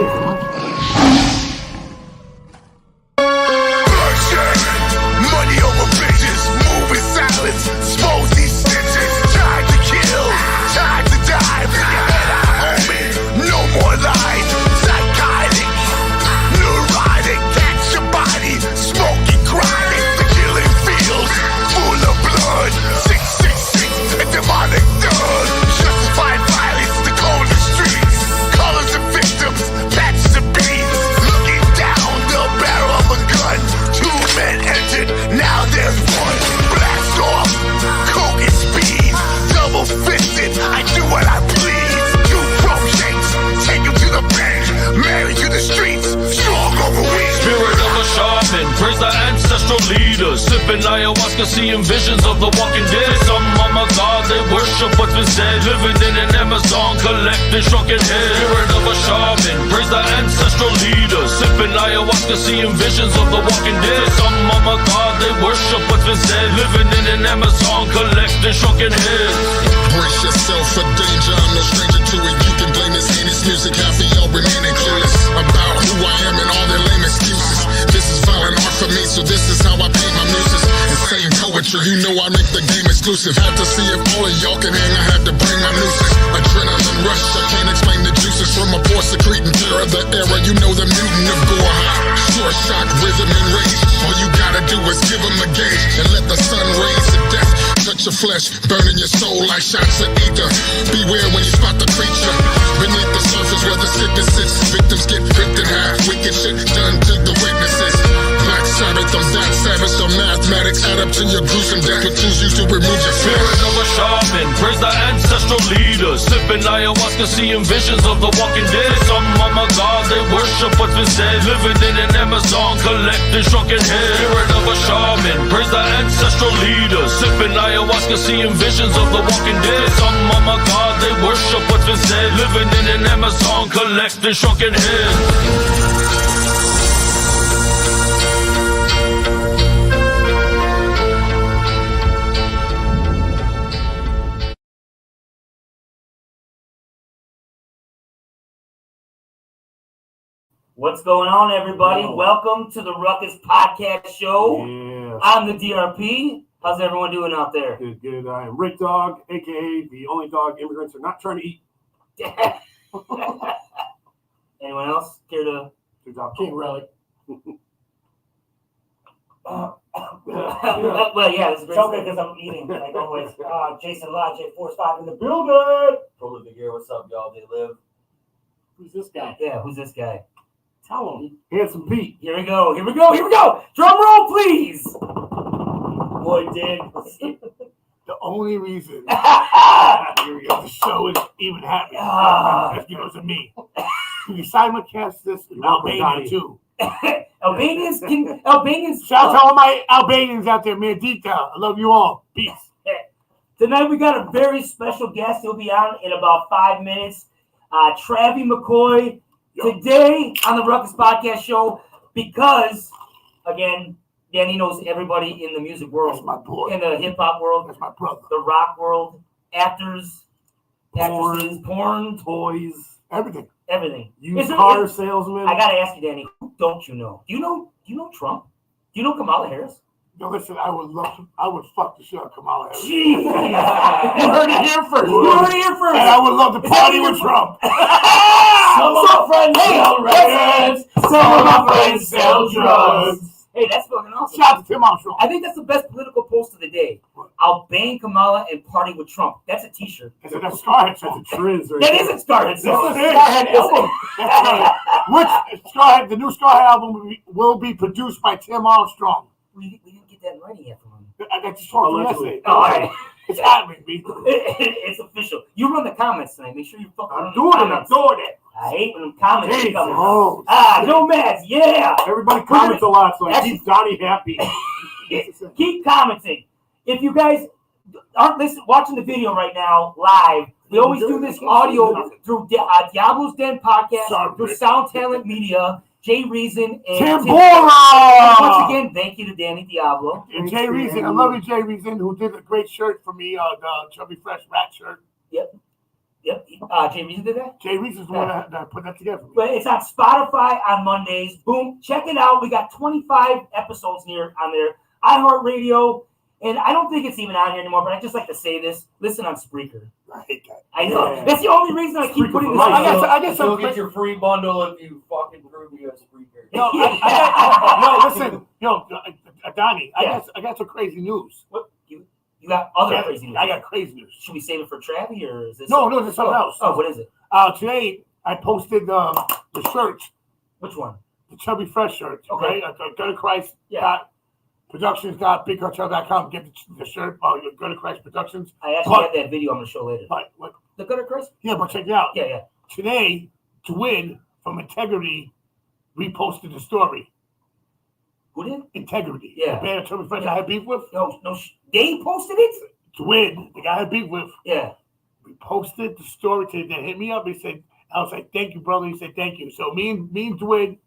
Money over bitches, moving silence, expose these snitches. Time to kill, time to die. Bring your head out, homie. No more lies. Psychotic, neurotic. Catch your body, smoking chronic. The killing fields, full of blood. 666, a demonic thug. Justified violence, the coldest streets. Colors of victims, patch the beats. Looking down the barrel of a gun. Two men entered, now there's one. Blast off, coke and speed. Double fisted, I do what I please. Two rope shakes, take him to the bench. Married to the streets, strong over weak. Spirit of a shaman, praise the ancestral leaders. Sipping ayahuasca, seeing visions of the walking dead. Some mama god, they worship what's been said. Living in an Amazon, collecting shrunken heads. Spirit of a shaman, praise the ancestral leaders. Sipping ayahuasca, seeing visions of the walking dead. Some mama god, they worship what's been said. Living in an Amazon, collecting shrunken heads. Brace yourself for danger, I'm no stranger to it. You can blame this heinous music, half of y'all remaining clueless about who I am and all their lame excuses. This is violent art for me, so this is how I paint my muses. Insane poetry, you know I make the game exclusive. Had to see if all of y'all can hang, I had to bring my nooses. Adrenaline rush, I can't explain the juices from a pore secreting terror. The era, you know the mutant of gore. Short shock, rhythm and rage. All you gotta do is give them a gauge and let the sun rays to death touch your flesh, burning your soul like shots of ether. Beware when you spot the creature beneath the surface where the sickness sits. Victims get ripped in half, wicked shit done to the witnesses. Black Sabbath, I'm that savage, so mathematics add up to your gruesome death with tools used to remove your fear. Spirit of a shaman, praise the ancestral leaders. Sipping ayahuasca, seeing visions of the walking dead. Some mama god, they worship what's been said. Living in an Amazon, collecting shrunken heads. Spirit of a shaman, praise the ancestral leaders. Sipping ayahuasca, seeing visions of the walking dead. Some mama god, they worship what's been said. Living in an Amazon, collecting shrunken heads. What's going on, everybody? Welcome to the Ruckus Podcast Show. Yeah. I'm the DRP. How's everyone doing out there? Good, good. I am Rick Dog, a.k.a. the only dog immigrants are not trying to eat. Anyone else care to? Good job. King Relic. Well, yeah, this is great. Tell me because I'm eating, like always. Jason Lodge, Force 5 in the building. Prolific here. What's up, y'all? They live. Who's this guy? Yeah, who's this guy? Tell him. Handsome Pete. Here we go. Here we go. Here we go. Drum roll, please. Boy, did. The only reason the show is even happening is because of me. You simulcast this in Albania too. Albanians. Shout out to all my Albanians out there, Mandita. I love you all. Peace. Tonight we got a very special guest. He'll be on in about 5 minutes. TRAVIE MCCOY. Today on the Ruckus Podcast Show, because, again, Danny knows everybody in the music world. That's my boy. In the hip-hop world. That's my brother. The rock world. Actors. Actresses. Porn. Toys. Everything. Everything. Used car salesman. I got to ask you, Danny, who don't you know? Do you know Trump? Do you know Kamala Harris? No, listen, I would fuck the shit out of Kamala Harris. Jeez. You heard it here first. You heard it here first. And I would love to party with Trump. Some of my friends sell records. Some of my friends sell drugs. Hey, that's fucking awesome. Shout out to Tim Armstrong. I think that's the best political post of the day. I'll bang Kamala and party with Trump. That's a T-shirt. That's a Scarhead. That's a Triz. Right That is a Scarhead song. Scarhead album. Which Scarhead, the new Scarhead album will be produced by Tim Armstrong. We didn't get that in writing yet from him. I just talked yesterday. All right. It's happening, B. It's official. You run the comments tonight. Make sure you fucking I'm doing it. I hate when them comments Jesus. come. Oh, nomads, yeah. everybody comments a lot, so I keep Donnie happy. Keep commenting. If you guys aren't watching the video right now live, we always do this audio through Diablo's Den podcast, through Sound Talent Media, Jay Reason, and Tambora. Once again, thank you to Danny Diablo. And Jay Reason, I love you, Jay Reason, who did a great shirt for me, the Chubby Fresh Rat shirt. Yep. Jay Reason did that? Jay Reason is the one that put that together. But it's on Spotify on Mondays. Boom. Check it out. We got 25 episodes here on there. iHeartRadio. And I don't think it's even on here anymore, but I just like to say this. Listen on Spreaker. I hate that. I know. Yeah. That's the only reason I keep putting this on. I guess you'll get your free bundle if you fucking prove you have Spreaker. Listen. Donnie, I got some crazy news. What? You got other crazy news? I got crazy news. Should we save it for Travi, or is this? No, this is something else. Oh, what is it? Today, I posted the shirt. Which one? The Chubby Fresh shirt. Okay. Right? Go to Christ. Yeah. Productions.bigcartel.com. Get the shirt. Go to Christ Productions. I actually have that video I'm going to show later. But what? The Go to Christ? Yeah, but check it out. Yeah. Today, Dwin from Integrity reposted the story. Who did? Integrity. Yeah. The band Chubby Fresh I had beef with. No. They posted it? Dwin, the guy I had beef with. Yeah. We posted the story today. They hit me up. He said, I was like, thank you, brother. He said, thank you. So me and Dwin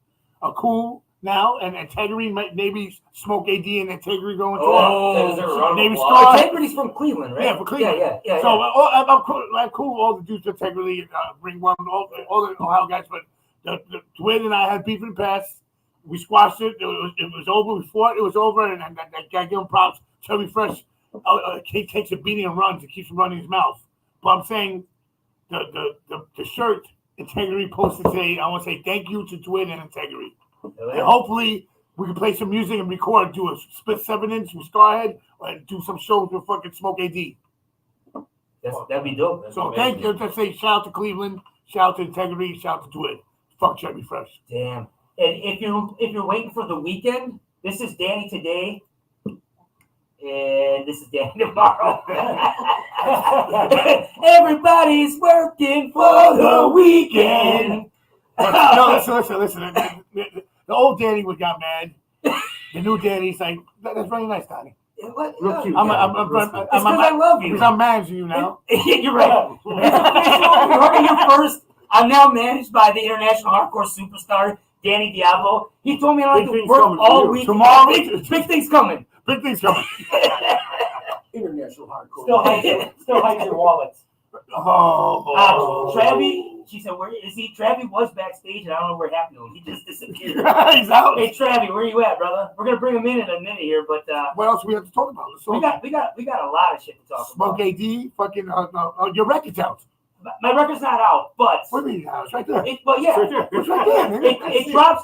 are cool now, and Integrity might maybe Smoke AD and Integrity going to maybe start. Integrity's from Cleveland, right? Yeah, from Cleveland. Yeah. So I'm cool. All the dudes with Integrity, bring one, all the Ohio guys, but the Dwin and I had beef in the past. We squashed it. It was over. We fought. It was over, and I gotta give him props. Chubby Fresh, he takes a beating and runs. He keeps running his mouth. But I'm saying the shirt Integrity posted today. I want to say thank you to Dwin and Integrity. And hopefully we can play some music and record, do a split 7-inch with Starhead, and do some shows with fucking Smoke AD. That'd be dope. So thank you. Let's say shout out to Cleveland, shout out to Integrity, shout out to Dwin. Fuck Chubby Fresh. Damn. And if you're waiting for the weekend, this is Danny today, and this is Danny tomorrow. Everybody's working for the weekend. No, listen. The old Danny got mad. The new Danny's like, that's very nice, Danny. What? Real cute. I love you. Because I'm managing you now. You're right. It's official. You heard it here first. I'm now managed by the international hardcore superstar, Danny Diablo. He told me I don't have to work all week. Tomorrow, big things coming. Big things coming. International hardcore. Still hides your wallets. Travi, she said, where is he? Travi was backstage, and I don't know where it happened to him. He just disappeared. He's out. Hey, Travi, where you at, brother? We're gonna bring him in a minute here, but what else we have to talk about? We got a lot of shit to talk about. Smoke AD, fucking your record's out. My record's not out, but what do you mean? It's right there. Yeah, it's right there.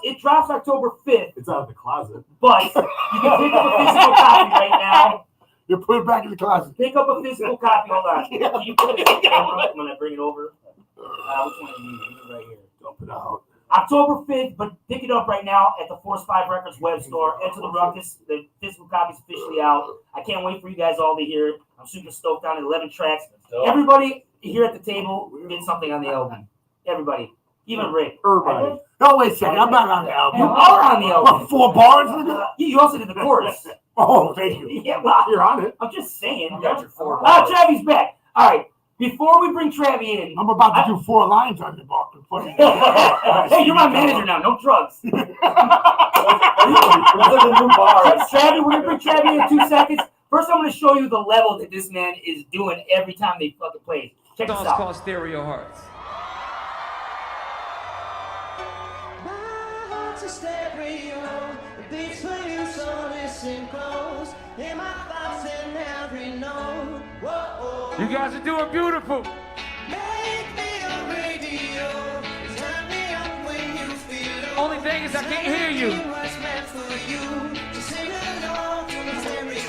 It drops October 5th. It's out of the closet. But you can pick up a physical copy right now. You put it back in the closet. Pick up a physical copy. Hold on. Can you put it in the camera when I bring it over? Which one do you need? Right here. Dump it out. October 5th, but pick it up right now at the Force 5 Records web store. Enter the Ruckus. The physical copy's officially out. I can't wait for you guys all to hear it. I'm super stoked on it. 11 tracks. Everybody here at the table did something on the album. Everybody. Even Rick. Everybody. No, wait a second. I'm not on the album. You are on the album. What, 4 bars? You also did the chorus. Oh, thank you. Yeah, well, you're on it. I'm just saying. You got your 4 bars. Travi's back. All right. Before we bring Travi in. I'm about to do 4 lines on the bar. Hey, you're my manager now. No drugs. Those are the new bars. Travi, we're going to bring Travi in 2 seconds. First, I'm going to show you the level that this man is doing every time they fucking play. Check this out. It's called Stereo Hearts. My heart's a stereo, it beats for you, so listen close. Hear my thoughts in every note. Whoa. You guys are doing beautiful. Make me a radio, turn me up when you feel low. Only thing is I can't hear you. What's meant for you, just sing along to the stereo.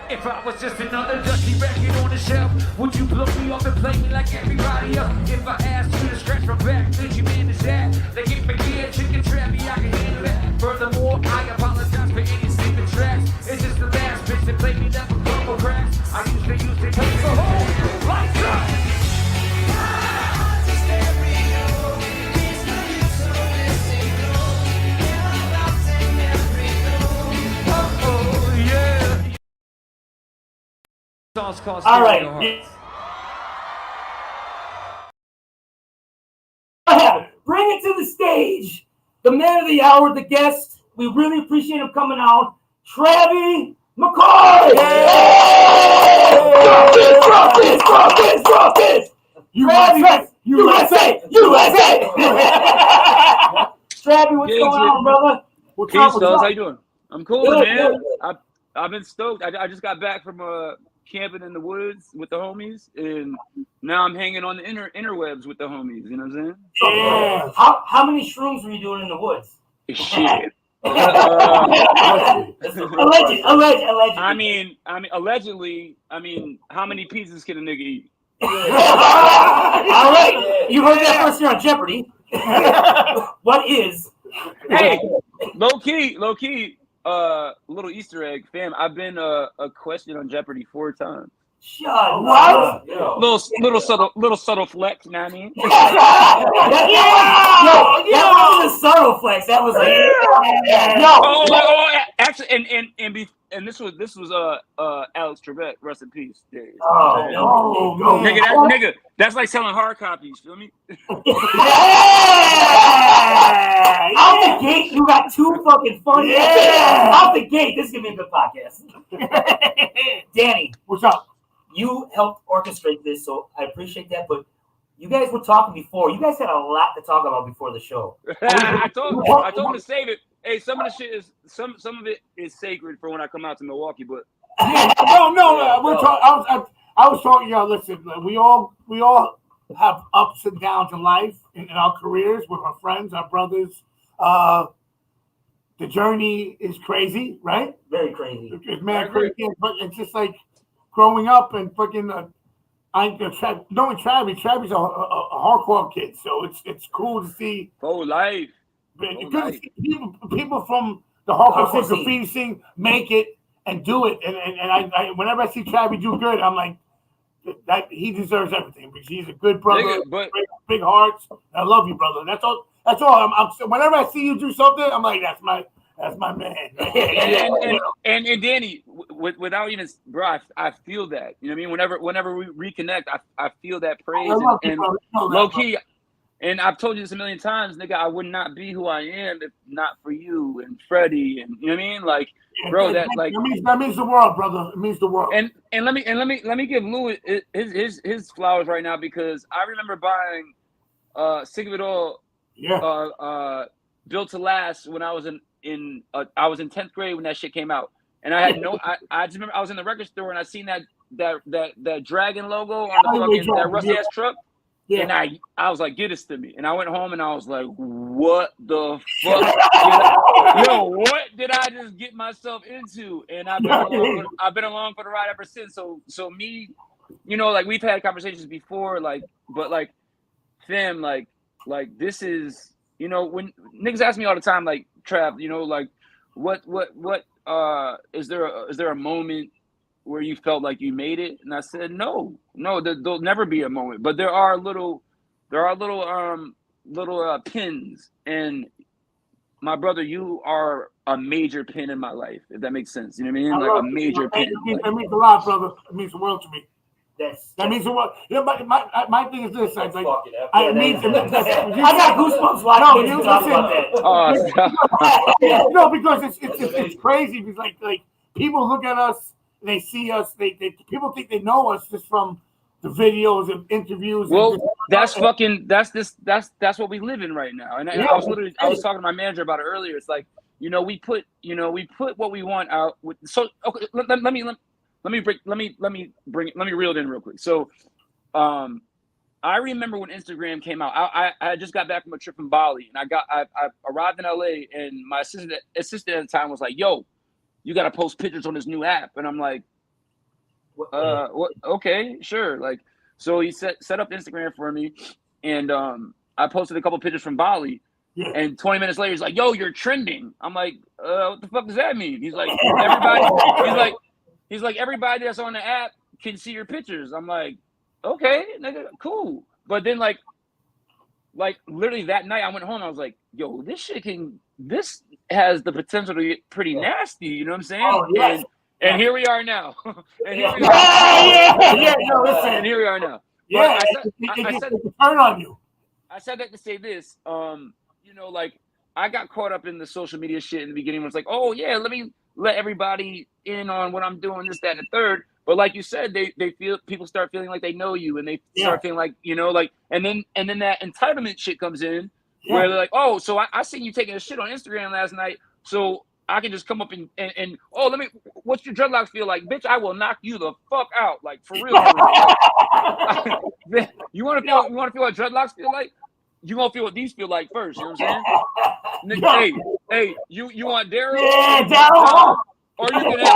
If I was just another dusty record on the shelf, would you blow me off and play me like everybody else? If I asked you to scratch my back, could you manage that? They give me gear, chicken Travi, I can handle that. Furthermore, I apologize for any sleeping tracks. It's just the last bitch that played me down for couple cracks. I used to play the whole lights up. All right. Bring it to the stage. The man of the hour, the guest. We really appreciate him coming out. TRAVIE MCCOY! Ruckus! USA! USA! USA! Travie, what's going on, brother? What's Peace, up? fellas. How you doing? I'm cool, Good, man. good. I've been stoked. I just got back from camping in the woods with the homies, and now I'm hanging on the interwebs with the homies. You know what I'm saying? Yeah. How many shrooms were you doing in the woods? Shit. Allegedly. I mean, allegedly. I mean, how many pizzas can a nigga eat? All right, you heard that first here on Jeopardy. What is? Hey, low key. Little Easter egg, fam. I've been a question on Jeopardy 4 times. Shut up. Little subtle flex. You know what I mean? That wasn't a subtle flex. That was like, Actually, and this was Alex Trebek, rest in peace. Days. Nigga, that's like selling hard copies. Feel me? Out the gate, you got 2 fucking funny. Out the gate, this is gonna be a good podcast. Danny, What's up? you helped orchestrate this, so I appreciate that. But you guys were talking before. You guys had a lot to talk about before the show. I told him to save it. Hey, some of the shit is some of it is sacred for when I come out to Milwaukee, but I was talking, listen, we all have ups and downs in life, in our careers, with our friends, our brothers. The journey is crazy, right? Very crazy. It's mad crazy, but it's just like growing up and fucking knowing Travie's a hardcore kid, so it's cool to see. whole life. Good to see people from the hardcore graffiti scene make it and do it, and I whenever I see Travie do good, I'm like, that he deserves everything because he's a good brother, Nigga, big hearts. I love you, brother. That's all. I'm whenever I see you do something, I'm like, that's my man. And Danny, without even, bro, I feel that. You know what I mean? Whenever we reconnect, I feel that praise and low key. And I've told you this a million times, nigga. I would not be who I am if not for you and Freddie, and you know what I mean, like, bro. That means the world, brother. It means the world. And let me give Louis his flowers right now, because I remember buying Sick of It All, Built to Last when I was in 10th grade when that shit came out, and I had I just remember I was in the record store and I seen that dragon logo on the fucking that rusty ass truck. Yeah. And I was like, get this to me. And I went home and I was like, what the fuck? What did I just get myself into? And I've been along for the ride ever since. So me, like, we've had conversations before, like, but like, fam, like this is, when niggas ask me all the time, like, Trav, like, what is there a moment where you felt like you made it? And I said, no, there'll never be a moment, but there are little pins. And my brother, you are a major pin in my life, if that makes sense. You know what I mean? Like a major pin. That means a lot, brother. It means the world to me. That means the world. My thing is this. I got goosebumps watching you talk about that. No, because it's crazy. Because like people look at us. They see us. They people think they know us just from the videos and interviews. Well, that's what we live in right now. And I was talking to my manager about it earlier. It's like, we put what we want out. So okay, let me reel it in real quick. So, I remember when Instagram came out. I just got back from a trip in Bali, and I arrived in LA, and my assistant at the time was like, "Yo, you got to post pictures on this new app." And I'm like, what? Okay, sure. Like, so he set up Instagram for me, and I posted a couple pictures from Bali, and 20 minutes later, he's like, "Yo, you're trending." I'm like, what the fuck does that mean? He's like, everybody that's on the app can see your pictures. I'm like, okay, nigga, cool. But then like literally that night, I went home. I was like, yo, this has the potential to get pretty nasty. You know what I'm saying? Oh, yes. And here we are now. And here we are now. Yeah, I said turn on you. I said that to say this. Like, I got caught up in the social media shit in the beginning. It was like, oh yeah, let me let everybody in on what I'm doing, this, that, and the third. But like you said, they feel people start feeling like they know you, and they start feeling like like, and then that entitlement shit comes in where they're like, oh, so I seen you taking a shit on Instagram last night, so I can just come up and let me. What's your dreadlocks feel like, bitch? I will knock you the fuck out, like for real. You want to feel what dreadlocks feel like? You gonna feel what these feel like first. You know what I'm saying? Hey, you want Daryl? Yeah, Daryl. Or you can have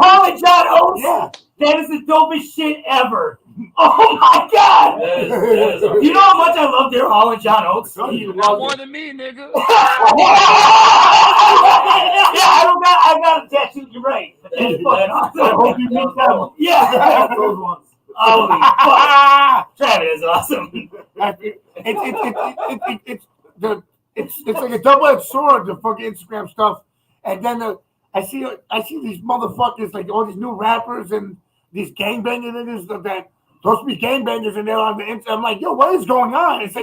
Hall and John Oates. Yeah. That is the dopest shit ever. Oh my god! You know how much I love Daryl Hall and John Oates? Not more than me, nigga. I got a tattoo. You're right. That's fucking awesome. I hope you meet them. Yeah, those ones. Holy fuck! Travis is awesome. It's like a double-edged sword, the fucking Instagram stuff. And then I see these motherfuckers, like all these new rappers and these gangbangers niggas that supposed to be gangbangers, and they're on the Instagram. I'm like, yo, what is going on? It's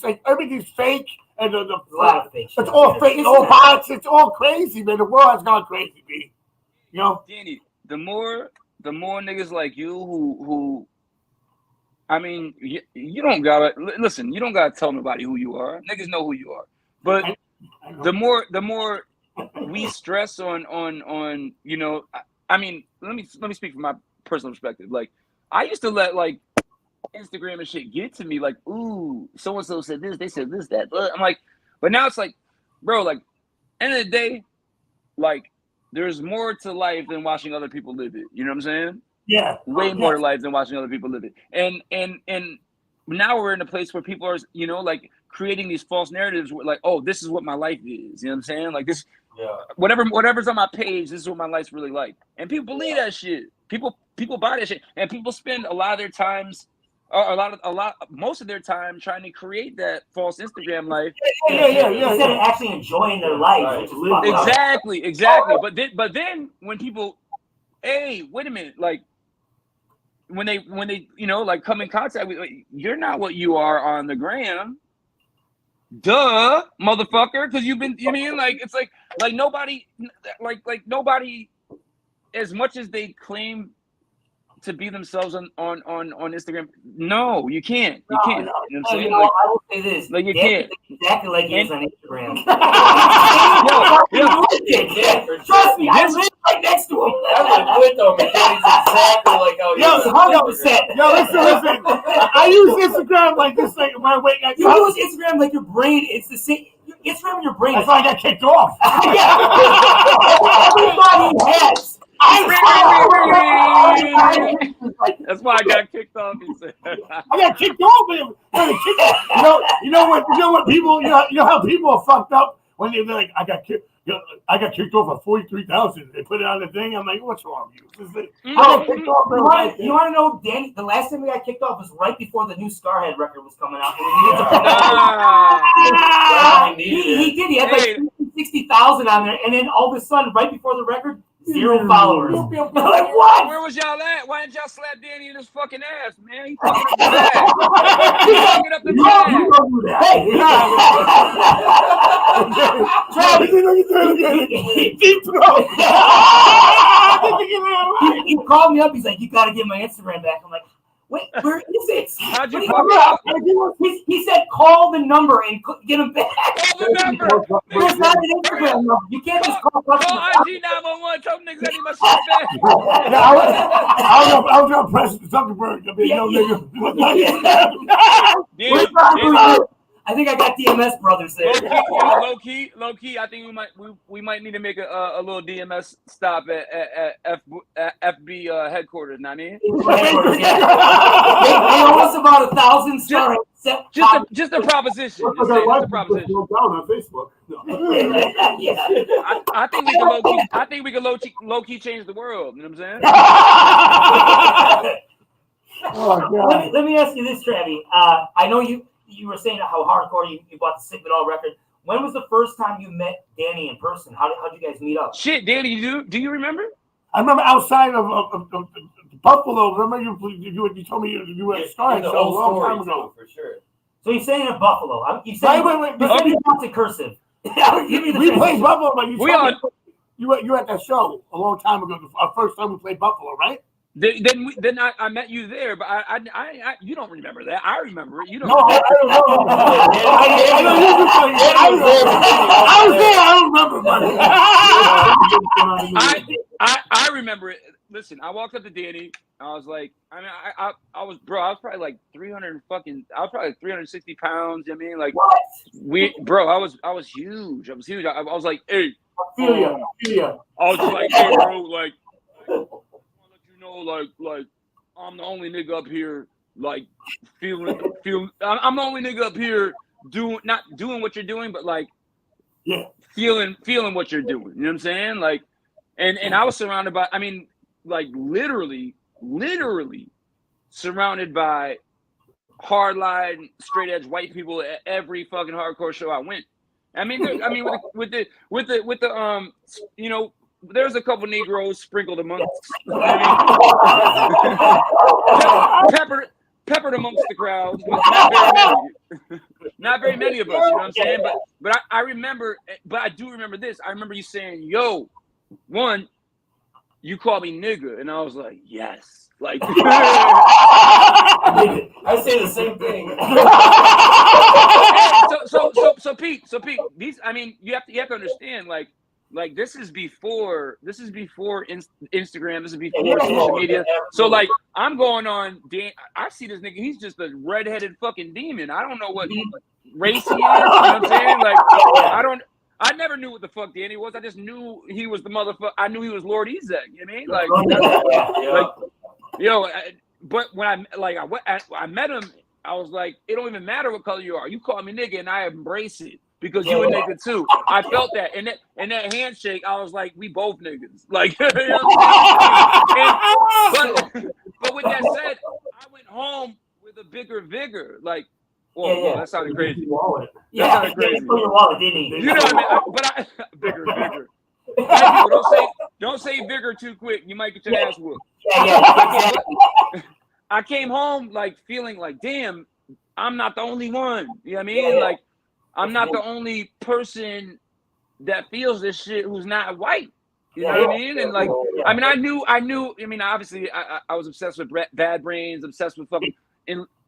like everything's fake, and a lot of fake. It's all fake. It's all bots. It's all crazy, man. The world has gone crazy, B. You know, Danny. The more niggas like you who I mean, you don't gotta listen. You don't gotta tell nobody who you are. Niggas know who you are. But the more we stress on I mean, let me speak from my personal perspective. Like, I used to let like Instagram and shit get to me. Like, ooh, so and so said this. They said this, that. I'm like, but now it's like, bro. Like, end of the day, like, there's more to life than watching other people live it. You know what I'm saying? Yeah. Way more to life than watching other people live it. And now we're in a place where people are, like creating these false narratives where, like, oh, this is what my life is. You know what I'm saying? Like this, whatever's on my page, this is what my life's really like. And people believe that shit. People buy that shit. And people spend a lot of their times, most of their time trying to create that false Instagram life. Yeah. Instead of actually enjoying their life. Which is exactly. But then when people, hey, wait a minute, like when they like come in contact with, like, you're not what you are on the gram, duh, motherfucker, because you've been, like, it's like nobody, like nobody, as much as they claim to be themselves on Instagram, no, you can't. You can't. You know what I'm saying? Like, I will say this. Like, you can't. Exactly like he is on Instagram. Trust me, I live right next to him. I live with him, and he's exactly like how he is. 100%. Yo, listen. I use Instagram like this, like my way. You use Instagram like your brain. It's the same. Instagram in your brain. That's why I got kicked off. Everybody has. That's why I got kicked off. I got kicked off. You know what people. You know how people are fucked up when they're like, I got kicked off at 43,000. They put it on the thing. I'm like, what's wrong with you? You want to know, Danny? The last time we got kicked off was right before the new Scarhead record was coming out. He did. He had like 60,000 on there, and then all of a sudden, right before the record, 0 followers. I'm like, what? Where was y'all at? Why didn't y'all slap Danny in his fucking ass, man? He fucking up the bag. He's fucking up the bag. You don't do that. Hey, he called me up. He's like, you got to get my Instagram back. I'm like, wait, where is it? How'd you fuck up? He said, call the number and get him back. Call the number. There's not an Instagram number. You can't just call IG 911. Tell them niggas I need my shit back. I was gonna press Zuckerberg. I mean, I think I got DMS brothers there. Low key. I think we might need to make a little DMS stop at FB headquarters. Know what I mean? They owe us about 1,000 stars. Just a proposition. Just a proposition. Down on Facebook. No. I think we can low key change the world. You know what I'm saying? Oh, God. Let me ask you this, Travi. I know you were saying how hardcore you bought the Sick It All record. When was the first time you met Danny in person? How'd you guys meet up? Shit, Danny, do you remember? I remember outside of Buffalo. Remember you told me you were at Sky so a long time ago. For sure. So you're saying in Buffalo. You said you bought the cursive. We played Buffalo, but You were at that show a long time ago. Our first time we played Buffalo, right? Then I met you there, but I you don't remember that. I remember it. You don't. No, I don't know. I was there. I don't remember. I remember it. Listen, I walked up to Danny. I was like, I was probably like 360 pounds. You know what I mean, like What? I was huge. I was like, hey, I feel you. I was just like, hey, bro, like, I want to let you know, like, I'm the only nigga up here, like, feeling. I'm the only nigga up here not doing what you're doing, but like, feeling what you're doing. You know what I'm saying? Like, and I was surrounded by, I mean, like, literally surrounded by hardline, straight edge white people at every fucking hardcore show I went. I mean, with the you know, there's a couple Negroes sprinkled amongst, peppered amongst the crowd, but not very many of us. You know what I'm saying? But I remember, but I do remember this. I remember you saying, "Yo, one, you call me nigga," and I was like, "Yes." Like, I say the same thing. So Pete, these, I mean, you have to understand, like this is before Instagram, this is before social media. So like, I'm going on, I see this nigga, he's just a redheaded fucking demon. I don't know what race he is. You know what I'm saying? Like, I never knew what the fuck Danny was. I just knew he was the motherfucker. I knew he was Lord Ezek. You know what I mean? Like, yo, but when I met him, I was like, it don't even matter what color you are. You call me nigga, and I embrace it because you a nigga too. I felt that, and that handshake, I was like, we both niggas. Like, you know what I'm saying? But with that said, I went home with a bigger vigor. Like, whoa, that sounded crazy. That sounded crazy. You know what I mean? But bigger. Don't say vigor too quick. You might get your ass whooped. I came home like feeling like, damn, I'm not the only one. You know what I mean? Like, I'm not the only person that feels this shit who's not white. You know what I mean? And like, I mean, I knew. I mean, obviously, I was obsessed with Bad Brains, obsessed with fucking,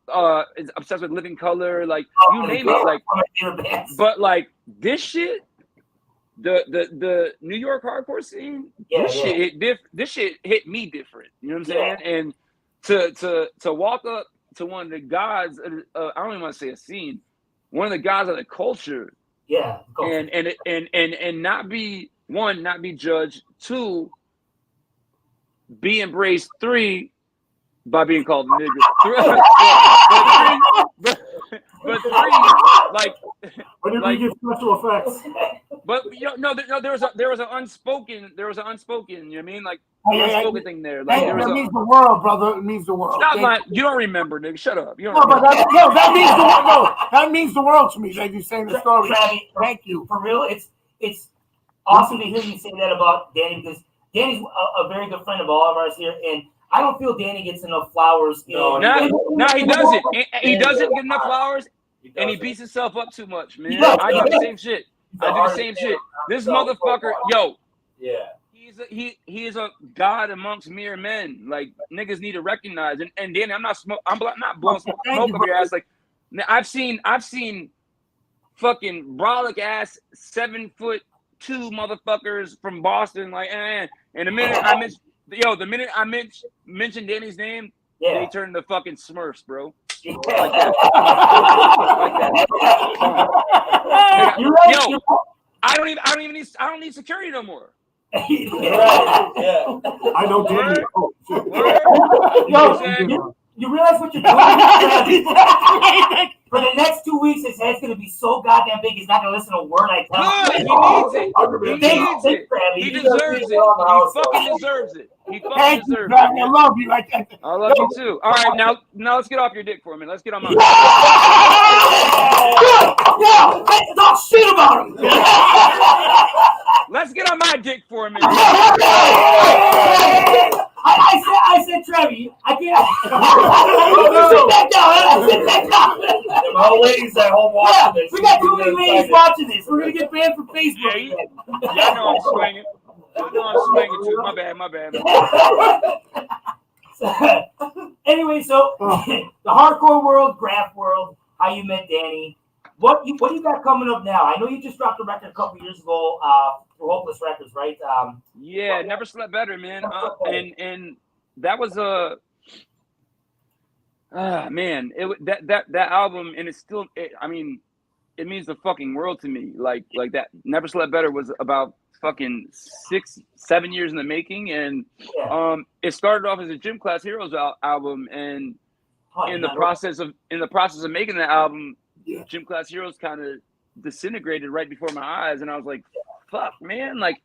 obsessed with Living Color, like you name it. Like, but like this shit. The New York hardcore scene, this shit hit me different. You know what I'm saying? And to walk up to one of the gods, I don't even want to say a scene, one of the gods of the culture. Yeah. And not be judged. Two, be embraced. Three, by being called a nigga. But three, like, whenever you get special effects. But you know, there was an unspoken, you know what I mean? Like, unspoken thing there. Like, that means the world, brother. It means the world. Stop lying. You don't remember, nigga. Shut up. You don't remember. That means the world. No, that means the world to me. Like you saying the story. Thank you. For real, it's awesome to hear you say that about Danny, because Danny's a very good friend of all of ours here, and I don't feel Danny gets enough flowers. No, he doesn't. He doesn't get enough flowers, and he beats himself up too much, man. I do the same shit. This motherfucker, yo. Yeah. He is a god amongst mere men. Like, niggas need to recognize. And Danny, I'm not blowing smoke up your ass. Like, I've seen fucking brolic ass 7'2" motherfuckers from Boston. Like, and the minute I mentioned Danny's name, they turn to fucking Smurfs, bro. Like that. Yo, I don't need security no more. I know Danny. You realize what you're doing? For the next 2 weeks, his head's going to be so goddamn big, he's not going to listen to a word I tell him. He needs it. He deserves it. He fucking deserves it. He fucking deserves it. I love you. I love you too. All right, now let's get off your dick for a minute. Let's get on mine. Let's talk shit about him. Let's get on my dick for a minute. I said, Travis, I can't. Sit back down. My old ladies at home watching this. We got too many ladies watching this. We're gonna get banned from Facebook. Yeah, I know I'm swinging. No, I'm swinging too. My bad. Anyway, so the hardcore world, graph world, how you met Danny. What do you got coming up now? I know you just dropped a record a couple years ago for Hopeless Records, right? Yeah, Never Slept Better, man. And that was a man. That album, and it's still. I mean, it means the fucking world to me. Like that. Never Slept Better was about fucking 6-7 years in the making, and it started off as a Gym Class Heroes album, and in the process of making the album, Gym Class Heroes kind of disintegrated right before my eyes, and I was like, fuck, man, like.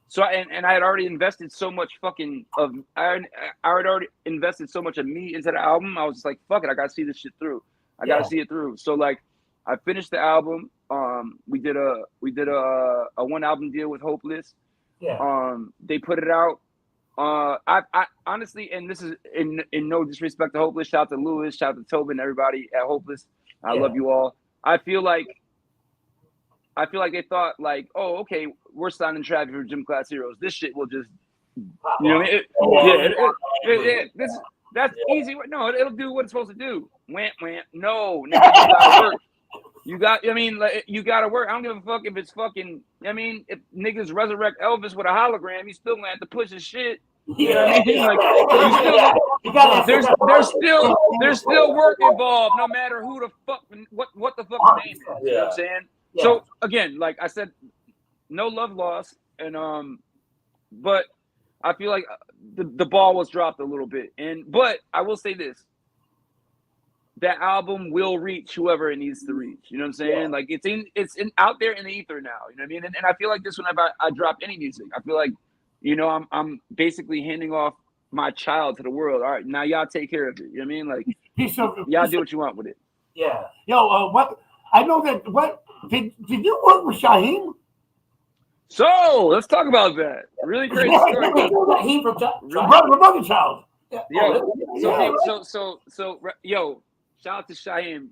So I had already invested so much I had already invested so much of me into the album. I was just like, fuck it, I gotta see this shit through. I gotta see it through. So like, I finished the album. We did a 1 album deal with Hopeless. Yeah. They put it out. I honestly, and this is in no disrespect to Hopeless. Shout out to Lewis. Shout out to Tobin. Everybody at Hopeless. I love you all. I feel like they thought like, oh, okay, we're signing TRAVIE for Gym Class Heroes. This shit will just, you know, that's easy. No, it'll do what it's supposed to do. Wham. No, nigga, you gotta work. You gotta work. I don't give a fuck if it's fucking. I mean, if niggas resurrect Elvis with a hologram, you still gonna have to push his shit. You know what I mean? Like, there's still work involved, no matter who the fuck, what the fuck the name is. You know what I'm saying? Yeah. So again, like I said, no love lost, and but I feel like the ball was dropped a little bit, but I will say this: that album will reach whoever it needs to reach. You know what I'm saying? Yeah. Like it's out there in the ether now. You know what I mean? And I feel like this whenever I drop any music, I feel like, you know, I'm basically handing off my child to the world. All right, now y'all take care of it. You know what I mean? Like y'all do what you want with it. Yeah. Yo, what I know that what did you work with Shaheem? So let's talk about that. Really crazy story. Shaheem from Brother Child. Yo, yo, shout out to Shaheem.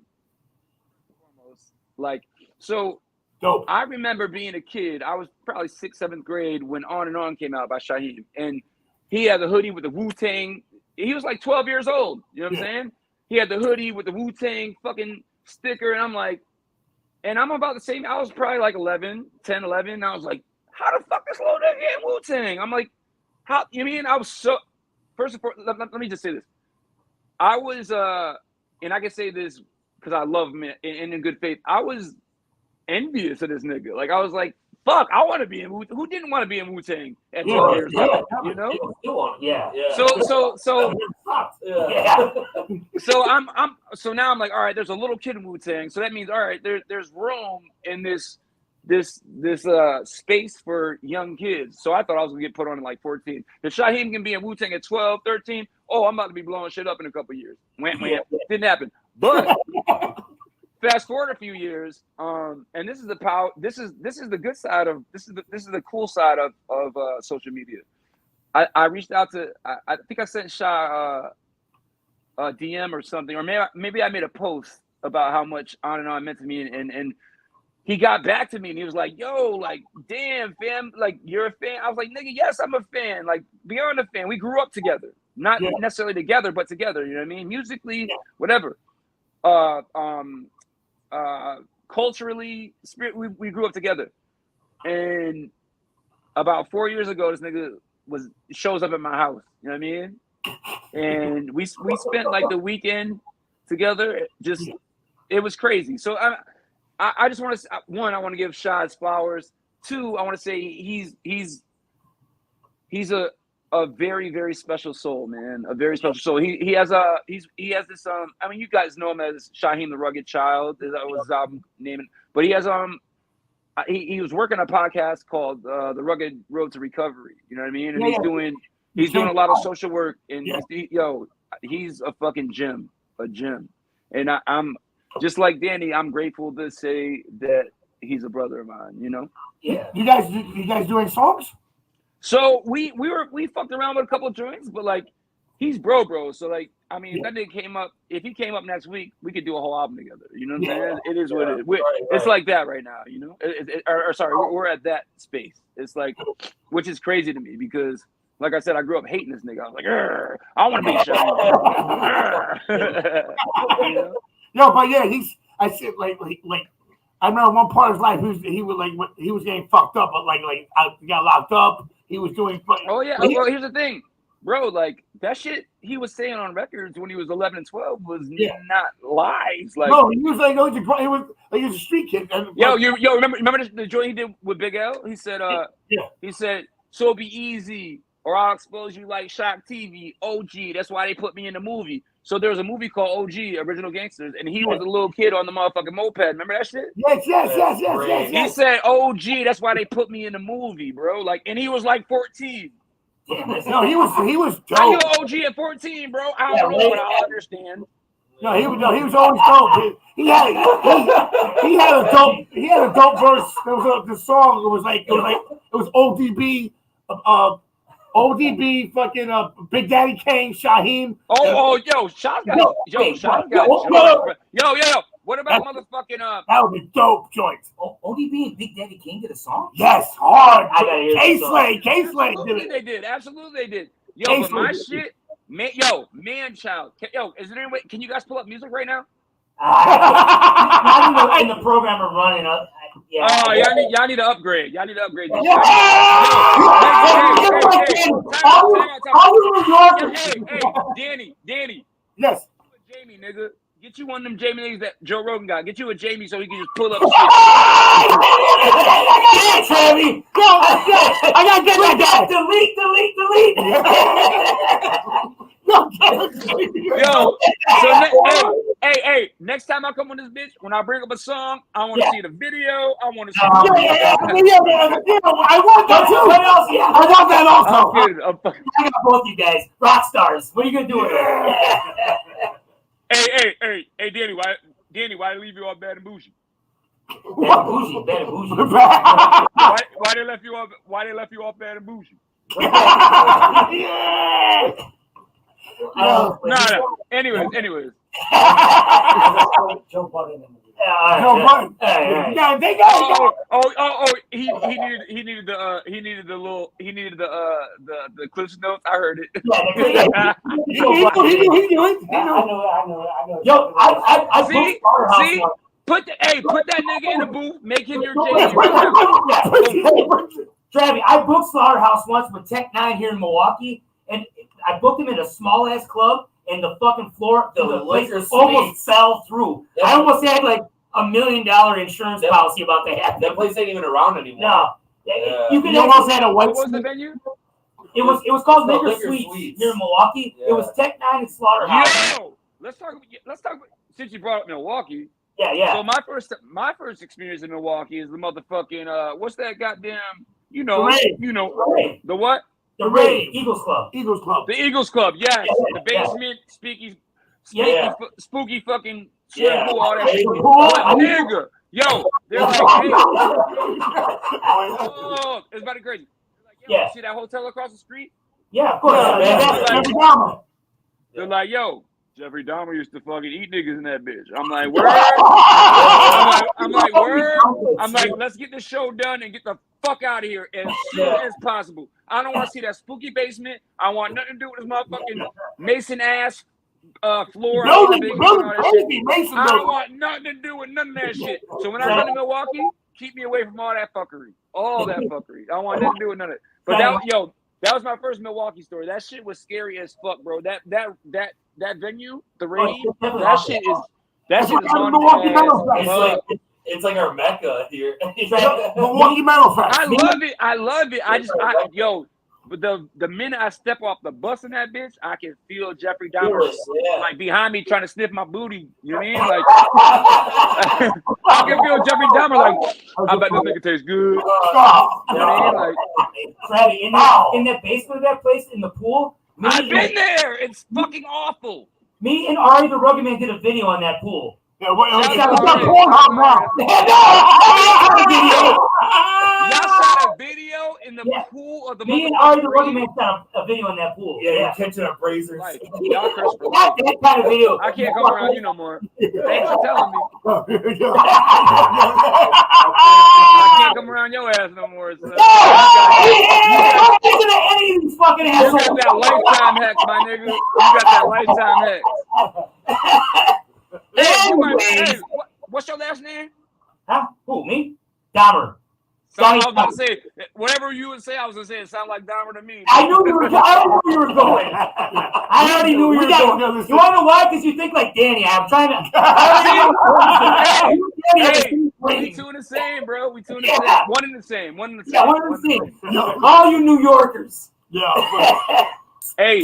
Like, so dope. I remember being a kid. I was probably 6th, 7th grade when On and On came out by Shaheem, and he had the hoodie with the Wu-Tang. He was like 12 years old. You know what I'm saying? He had the hoodie with the Wu-Tang fucking sticker, and I'm like, and I'm about the same. I was probably like 10, 11. And I was like, how the fuck is little nigga get Wu-Tang? I'm like, how? You mean I was so. First of all, let me just say this. I was, and I can say this because I love him and in good faith. I was envious of this nigga. Like, I was like, fuck, I want to be in Wu-Tang. Who didn't want to be in Wu-Tang at 12 years old? You know? Yeah. So now I'm like, all right, there's a little kid in Wu-Tang. So that means, all right, there's room in this space for young kids. So I thought I was gonna get put on at like 14. If Shaheem can be in Wu-Tang at 12, 13, I'm about to be blowing shit up in a couple of years. Didn't happen. But fast forward a few years, and this is the power. This is the good side of this is the cool side of social media. I reached out to I think I sent Sha a DM or something, or maybe I made a post about how much On and On meant to me, and he got back to me and he was like, yo, like, damn, fam, like, you're a fan. I was like, nigga, yes, I'm a fan. Like, beyond a fan. We grew up together. Not necessarily together, but together. You know what I mean? Musically, whatever. Culturally, we grew up together. And about 4 years ago, this nigga shows up at my house. You know what I mean? And we spent, like, the weekend together. Just, it was crazy. So, I just want to, one, I want to give Shad flowers. Two, I want to say he's a very, very special soul, man. A very special soul. He has this I mean, you guys know him as Shaheem the Rugged Child. That was his album name. But he has he was working on a podcast called The Rugged Road to Recovery. You know what I mean? And he's doing a lot of social work, and he's a fucking gem. And I'm just like Danny, I'm grateful to say that he's a brother of mine, you know? Yeah. You guys doing songs? So we fucked around with a couple of joints, but like he's bro. So like, I mean, if that nigga came up, if he came up next week, we could do a whole album together. You know what I'm saying? It is what it is. It's like that right now. You know? Sorry, we're at that space. It's like, which is crazy to me because, like I said, I grew up hating this nigga. I was like, I want to be shiny. You know? No, but yeah, I said like I remember one part of his life he was getting fucked up, but he got locked up. He was doing. Oh yeah. Well, here's the thing, bro. Like that shit he was saying on records when he was 11 and 12 was not lies. Like no, he was he was a street kid. And, yo, remember the joint he did with Big L? He said, he said, so be easy, or I'll expose you like Shock TV, OG. That's why they put me in the movie. So there was a movie called OG, Original Gangsters, and he was a little kid on the motherfucking moped. Remember that shit? Yes. He said, OG, that's why they put me in the movie, bro. Like, and he was like 14. No, he was dope. How you OG at 14, bro? I don't know, but I understand. No, he was always dope. He had a dope verse. There was the song. It was ODB. ODB, fucking Big Daddy Kane, Shaheem. Yo, Shot's got Yo. What about motherfucking That would be dope joint. ODB and Big Daddy Kane did a song? Yes, hard. I gotta hear K-Slade did it. Absolutely they did. Yo, but my shit, man child. Yo, is there any way? Can you guys pull up music right now? Not in the program are running up. Yeah. Oh, y'all need to upgrade. Y'all need to upgrade. Hey, Danny. Yes. Jamie, nigga. Get you one of them Jamie niggas that Joe Rogan got. Get you a Jamie so he can just pull up shit. Travis. I gotta get that guy. Delete. Yo, so hey, next time I come on this bitch, when I bring up a song, I want to see the video. I want to see I want that too. What else? Yeah. I want that also. I'm kidding. I got both you guys. Rock stars. What are you gonna do with it? Hey, Danny, why they leave you off Bad and Bougie? Bad and Bougie. Why they left you off Bad and Bougie? No. Anyways. Joe Budden. He needed the Cliff's notes. I heard it. He knew it. I know. Yo, I see. Put that nigga in the booth. Make him your Jamie. Travis, I booked Slaughterhouse once with Tech 9 here in Milwaukee, and I booked him in a small ass club, and the fucking floor, the place almost fell through. I almost had like $1 million insurance policy about to happen. That place ain't even around anymore. No, you could almost had a white. What was the venue? It was called Liquor Suites here in Milwaukee. Yeah. It was Tech 9 and Slaughterhouse. Yo, let's talk. Since you brought up Milwaukee. Yeah. So my first experience in Milwaukee is the motherfucking what's that goddamn the what? The Rave, Eagles Club. The Eagles Club, yes. The basement, spooky fucking swimming pool, all that shit. Nigga, yo, they're like, hey, it's about to be crazy. They're like, yo, see that hotel across the street? Yeah, of course. They're like, yo, Jeffrey Dahmer used to fucking eat niggas in that bitch. I'm like, word. I'm like, word. I'm like, let's get this show done and get the fuck out of here as soon as possible. I don't want to see that spooky basement. I want nothing to do with this motherfucking Mason ass floor. I don't want nothing to do with none of that shit. So when I run to Milwaukee, keep me away from all that fuckery. All that fuckery. I don't want nothing to do with none of it. But that was my first Milwaukee story. That shit was scary as fuck, bro. That venue, the Rave, that shit is on. It's like our Mecca here. Milwaukee Metal Fest. I love it. But the minute I step off the bus in that bitch, I can feel Jeffrey Dahmer like behind me trying to sniff my booty. You know what I mean? Like I can feel Jeffrey Dahmer like I bet this nigga tastes good. You know what I mean? Like in that basement of that place in the pool. I've been there. It's fucking awful. Me and Ari the Rugged Man did a video on that pool. Yeah, y'all shot a video in the Yeah. pool of the Me and Ari the motherfucking Rugged rain. Man found a video in that pool. Yeah, you're catching up razors. Like, y'all curse for Not life. that kind of video. I can't come around you no more. Thanks for telling me. I can't come around your ass no more. So. Don't listen to any of these fucking You assholes. got that lifetime hack, my nigga. You got that lifetime hack. Hey, what's your last name? Huh? Who, me? Dahmer. So I was about to say, whatever you would say, I was going to say it sounded like Dahmer to me. I knew you were going. I already knew you were going. You want to know why? Because you think like Danny. I'm trying to. We two in the same, bro. We two in the same. One in the same. One in the same. Yeah, one in the same. All you New Yorkers. Yeah. Hey,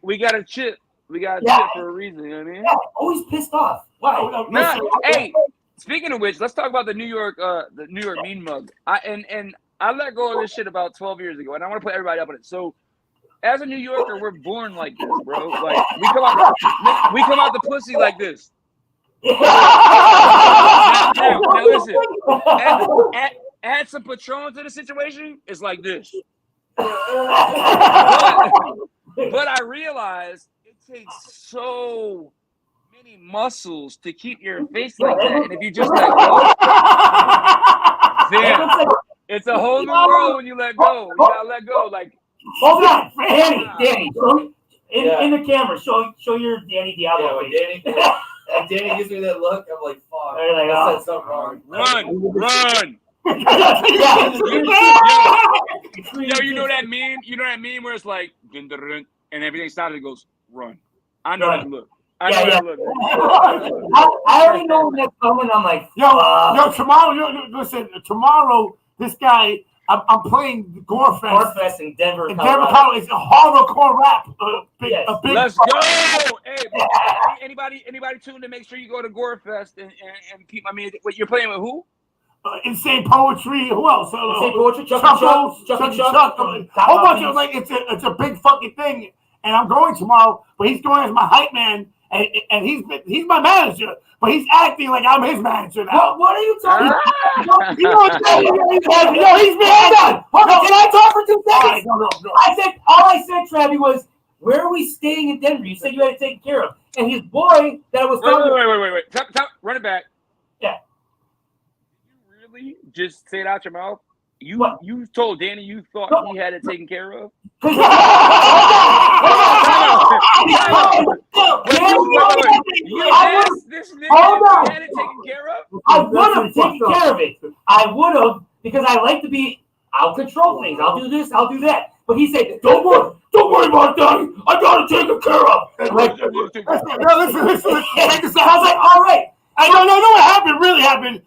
we got a chip. We got a chip for a reason. You know what I mean? Yeah, always pissed off. Why? Nah, hey. Speaking of which, let's talk about the New York mean mug. I let go of this shit about 12 years ago, and I want to put everybody up on it. So, as a New Yorker, we're born like this, bro. Like we come out the pussy like this. Now listen. Add some Patron to the situation. It's like this. But I realized it takes so many muscles to keep your face like that, and if you just let go, damn, it's a whole new world when you let go. You gotta let go. Like, hold on, Danny. In the camera, show your Danny Diablo. Yeah, when Danny gives me that look, I'm like, fuck. Like, I said something wrong. Run. Yo, you know that meme? You know that meme where it's like, and everything started, it goes, run. I know that look. I already know when that's coming. I'm like, yo, tomorrow. Listen, tomorrow, this guy. I'm playing Gorefest in Denver. In Denver, Colorado. It's a hardcore rap. Let's go. Hey, anybody tuned to make sure you go to Gorefest and keep my man. Wait, you're playing with who? Insane Poetry. Who else? Insane Poetry. Chuck. A whole bunch of it's a big fucking thing. And I'm going tomorrow, but he's going as my hype man, and he's my manager, but he's acting like I'm his manager now. What are you talking about? You know what I'm saying? He's been. Hold on. Can I talk for 2 seconds? No. All I said, Travi, was, where are we staying in Denver? You said you had to take care of. And his boy that I was talking Wait. Run it back. Yeah. Did you really just say it out your mouth? You told Danny you thought he had it taken care of? Hold on. Had it taken care of? I would have taken care of it. I would have, because I like to be, I'll control things. I'll do this, I'll do that. But he said, don't worry about it, Daddy. I got to take it care of. Listen. I was like, all right. I don't know what happened. Really happened.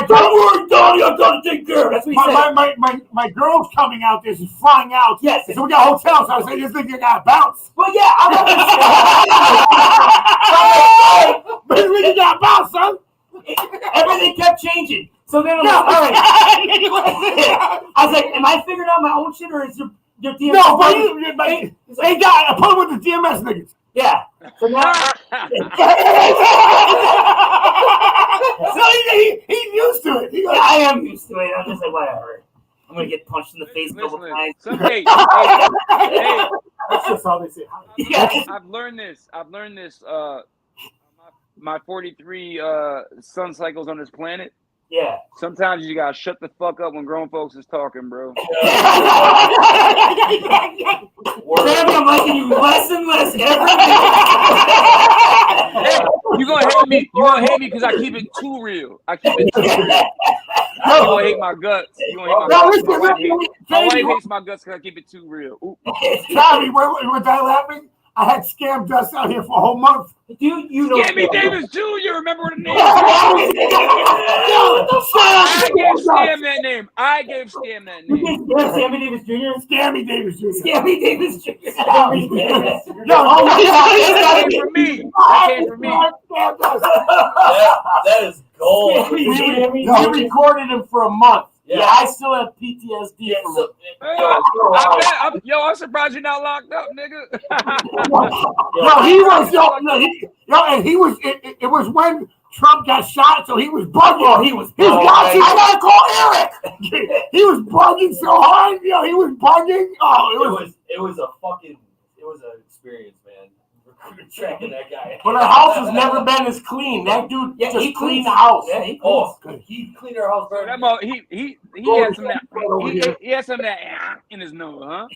Don't worry, Donnie. I got to take care of it. That's what he said. My girl's coming out there. She's flying out. Yes. So we got hotels. So I was like, this thing got to bounce. Well, yeah. We got to bounce, son. Everything kept changing. So then I'm like, all right. I was like, am I figuring out my own shit, or is your DMS? No, but they got. I put him with the DMS niggas. Yeah. So now, so he's used to it. I am used to it. I'm just like, whatever. I'm gonna get punched in the face a couple times. Hey, that's just how they say. I've learned this. My 43 sun cycles on this planet. Yeah. Sometimes you gotta shut the fuck up when grown folks is talking, bro. Sammy, I'm liking you less and less every day. Hey, you gonna hate me because I keep it too real. You gonna hate my guts. My wife hates my guts because I keep it too real. Tommy, was I laughing? I had Scam Dust out here for a whole month. You know Scammy Davis Jr. Remember the name? I gave Scam that name. Scammy Davis Jr. Scammy Davis Jr. Scammy Davis Jr. No, oh my God. That came from me. That is gold. We recorded him for a month. Yeah, I still have PTSD from it. I'm surprised you're not locked up, nigga. It was when Trump got shot, so he was bugging. Oh, he was watching. I gotta call Eric. He was bugging so hard. Yo, he was bugging. Oh, it was an experience, man. Tracking that guy. But our house has never been as clean. That dude just cleaned the house. Yeah, he cleaned our house. Bro, that he had some of that. He had some of that in his nose, huh? No,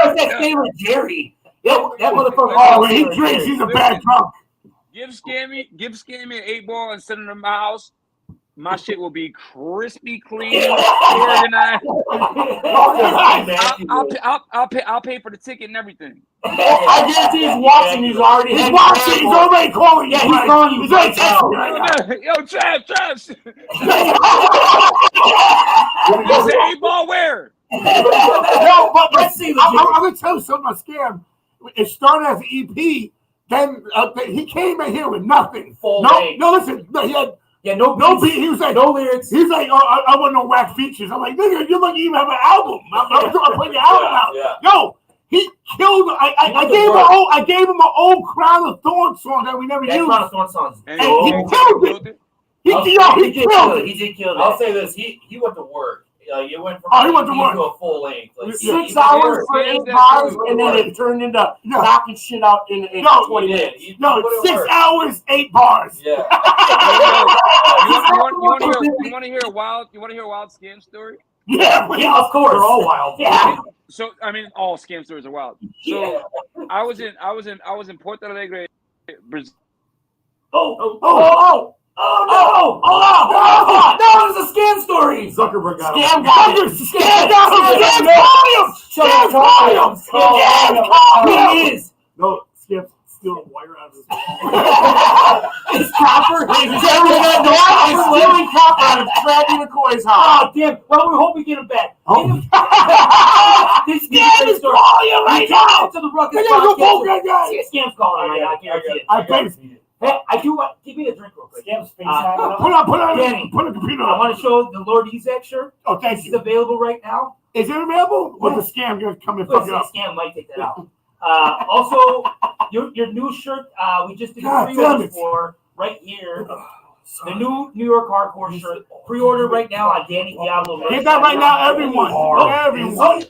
it's that favorite Jerry. That motherfucker. Oh, when he drinks, he's a bad drunk. Give Scammy an 8-ball and send him to my house. My shit will be crispy clean, organized. I'll pay for the ticket and everything. I guarantee he's watching. He's already calling. Yeah, he's calling you. He's like texting right now. Yo, Trav. There's an 8-ball where? No, but let's see. I'm gonna tell you something about Scam. It started as an EP. Then he came in here with nothing. Listen. No, he had. Yeah, no beat. He was like, no lyrics. He's like, oh, I want no whack features. I'm like, nigga, you don't even have an album. I'm putting your album out. Yeah. Yo, he killed. I gave him an old Crown of Thorns song that we never used. Crown of Thorns songs. And he killed it. He killed it. He did kill it. I'll say this: he went to work. You went from he went to work to a full length. Like, 6 hours for 8 bars, and then it turned into knocking shit out in 20 minutes. 6 hours, 8 bars. Yeah. You want to hear a wild Scam story? Yeah, of course. They're all wild. Yeah. So I mean, all Scam stories are wild. So I was in Porto Alegre, Brazil. Oh no! It's a scam story. Zuckerberg got Scam him. got it. Scam volume. He is. No, Scam's stealing wire out of his mouth. It's copper. He's stealing copper out of Travie McCoy's house. Oh damn! Well, we hope we get him back. This scam is volume right now. To the Ruckus guy. Scam's calling right now. I guarantee it. Hey, I do want. Give me a drink real quick. Put on Danny, put a computer I want to show the Lord Ezek shirt. Oh, thank This you. is available right now. Is it available? Or the Scam gonna come and fuck it up? Scam might take that out. Also, your new shirt. We just did a pre-order for right here. The new New York Hardcore shirt. Pre-order right now on Danny Diablo. Get that right now, everyone. Everyone.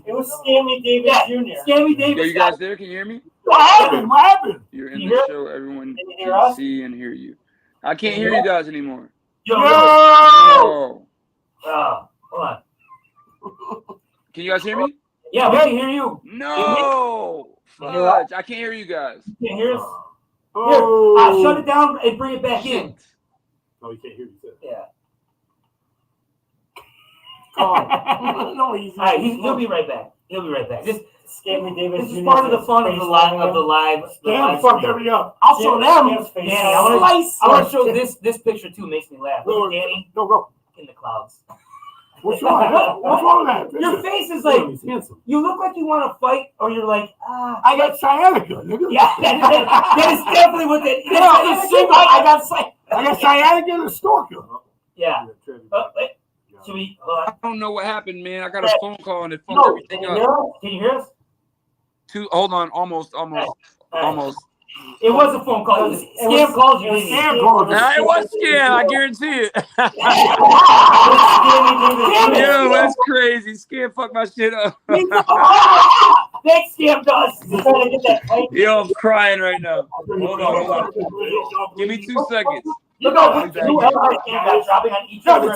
It was Scammy Davis Jr. Scammy Davis. Are you guys there? Can you hear me? What happened? You're in the show. Everyone can see and hear you. I can't hear you guys anymore. Yo. Hold on. Can you guys hear me? Yeah, we can hear you. No. Fudge. I can't hear you guys. You can't hear us? Here, shut it down and bring it back in. No, you can't hear you. Yeah. No, he'll be right back. He'll be right back. This Scammy Davis. This is part of the fun of the live. Damn, fucked everything up. I'll show them. Danny, I want to show this picture too. Makes me laugh. Look at Danny. Go. In the clouds. What's wrong? What's wrong with that? Your face is like you look like you want to fight, or you're like I got sciatica. Yeah, that is definitely what that. I got sciatica and a stalker. Yeah. I don't know what happened, man. I got a phone call and it fucked everything up. Can you hear us? Hold on, almost. It was a phone call. Scam called you. Scam called you. It was Scam. I guarantee it. Yo, that's crazy. Scam fucked my shit up. Thanks, Scam does. Yo, I'm crying right now. Hold on. Give me 2 seconds. Look how dropping on each other. I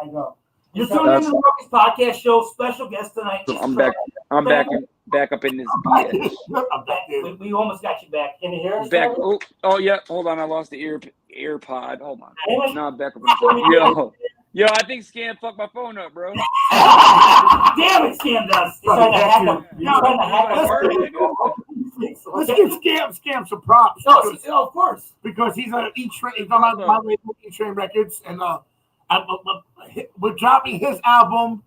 know. You're tuning in to the Ruckus Podcast Show. Special guest tonight. I'm back. I'm back up in this bitch. We almost got you back. Can you hear us? Back. Oh yeah. Hold on. I lost the earpod. Hold on. No, I'm back up. Yo, I think Scam fucked my phone up, bro. Damn it, Scam does. Let's give Scam some props. Of course. Because he's on my label, E-Train Records, and we're dropping his album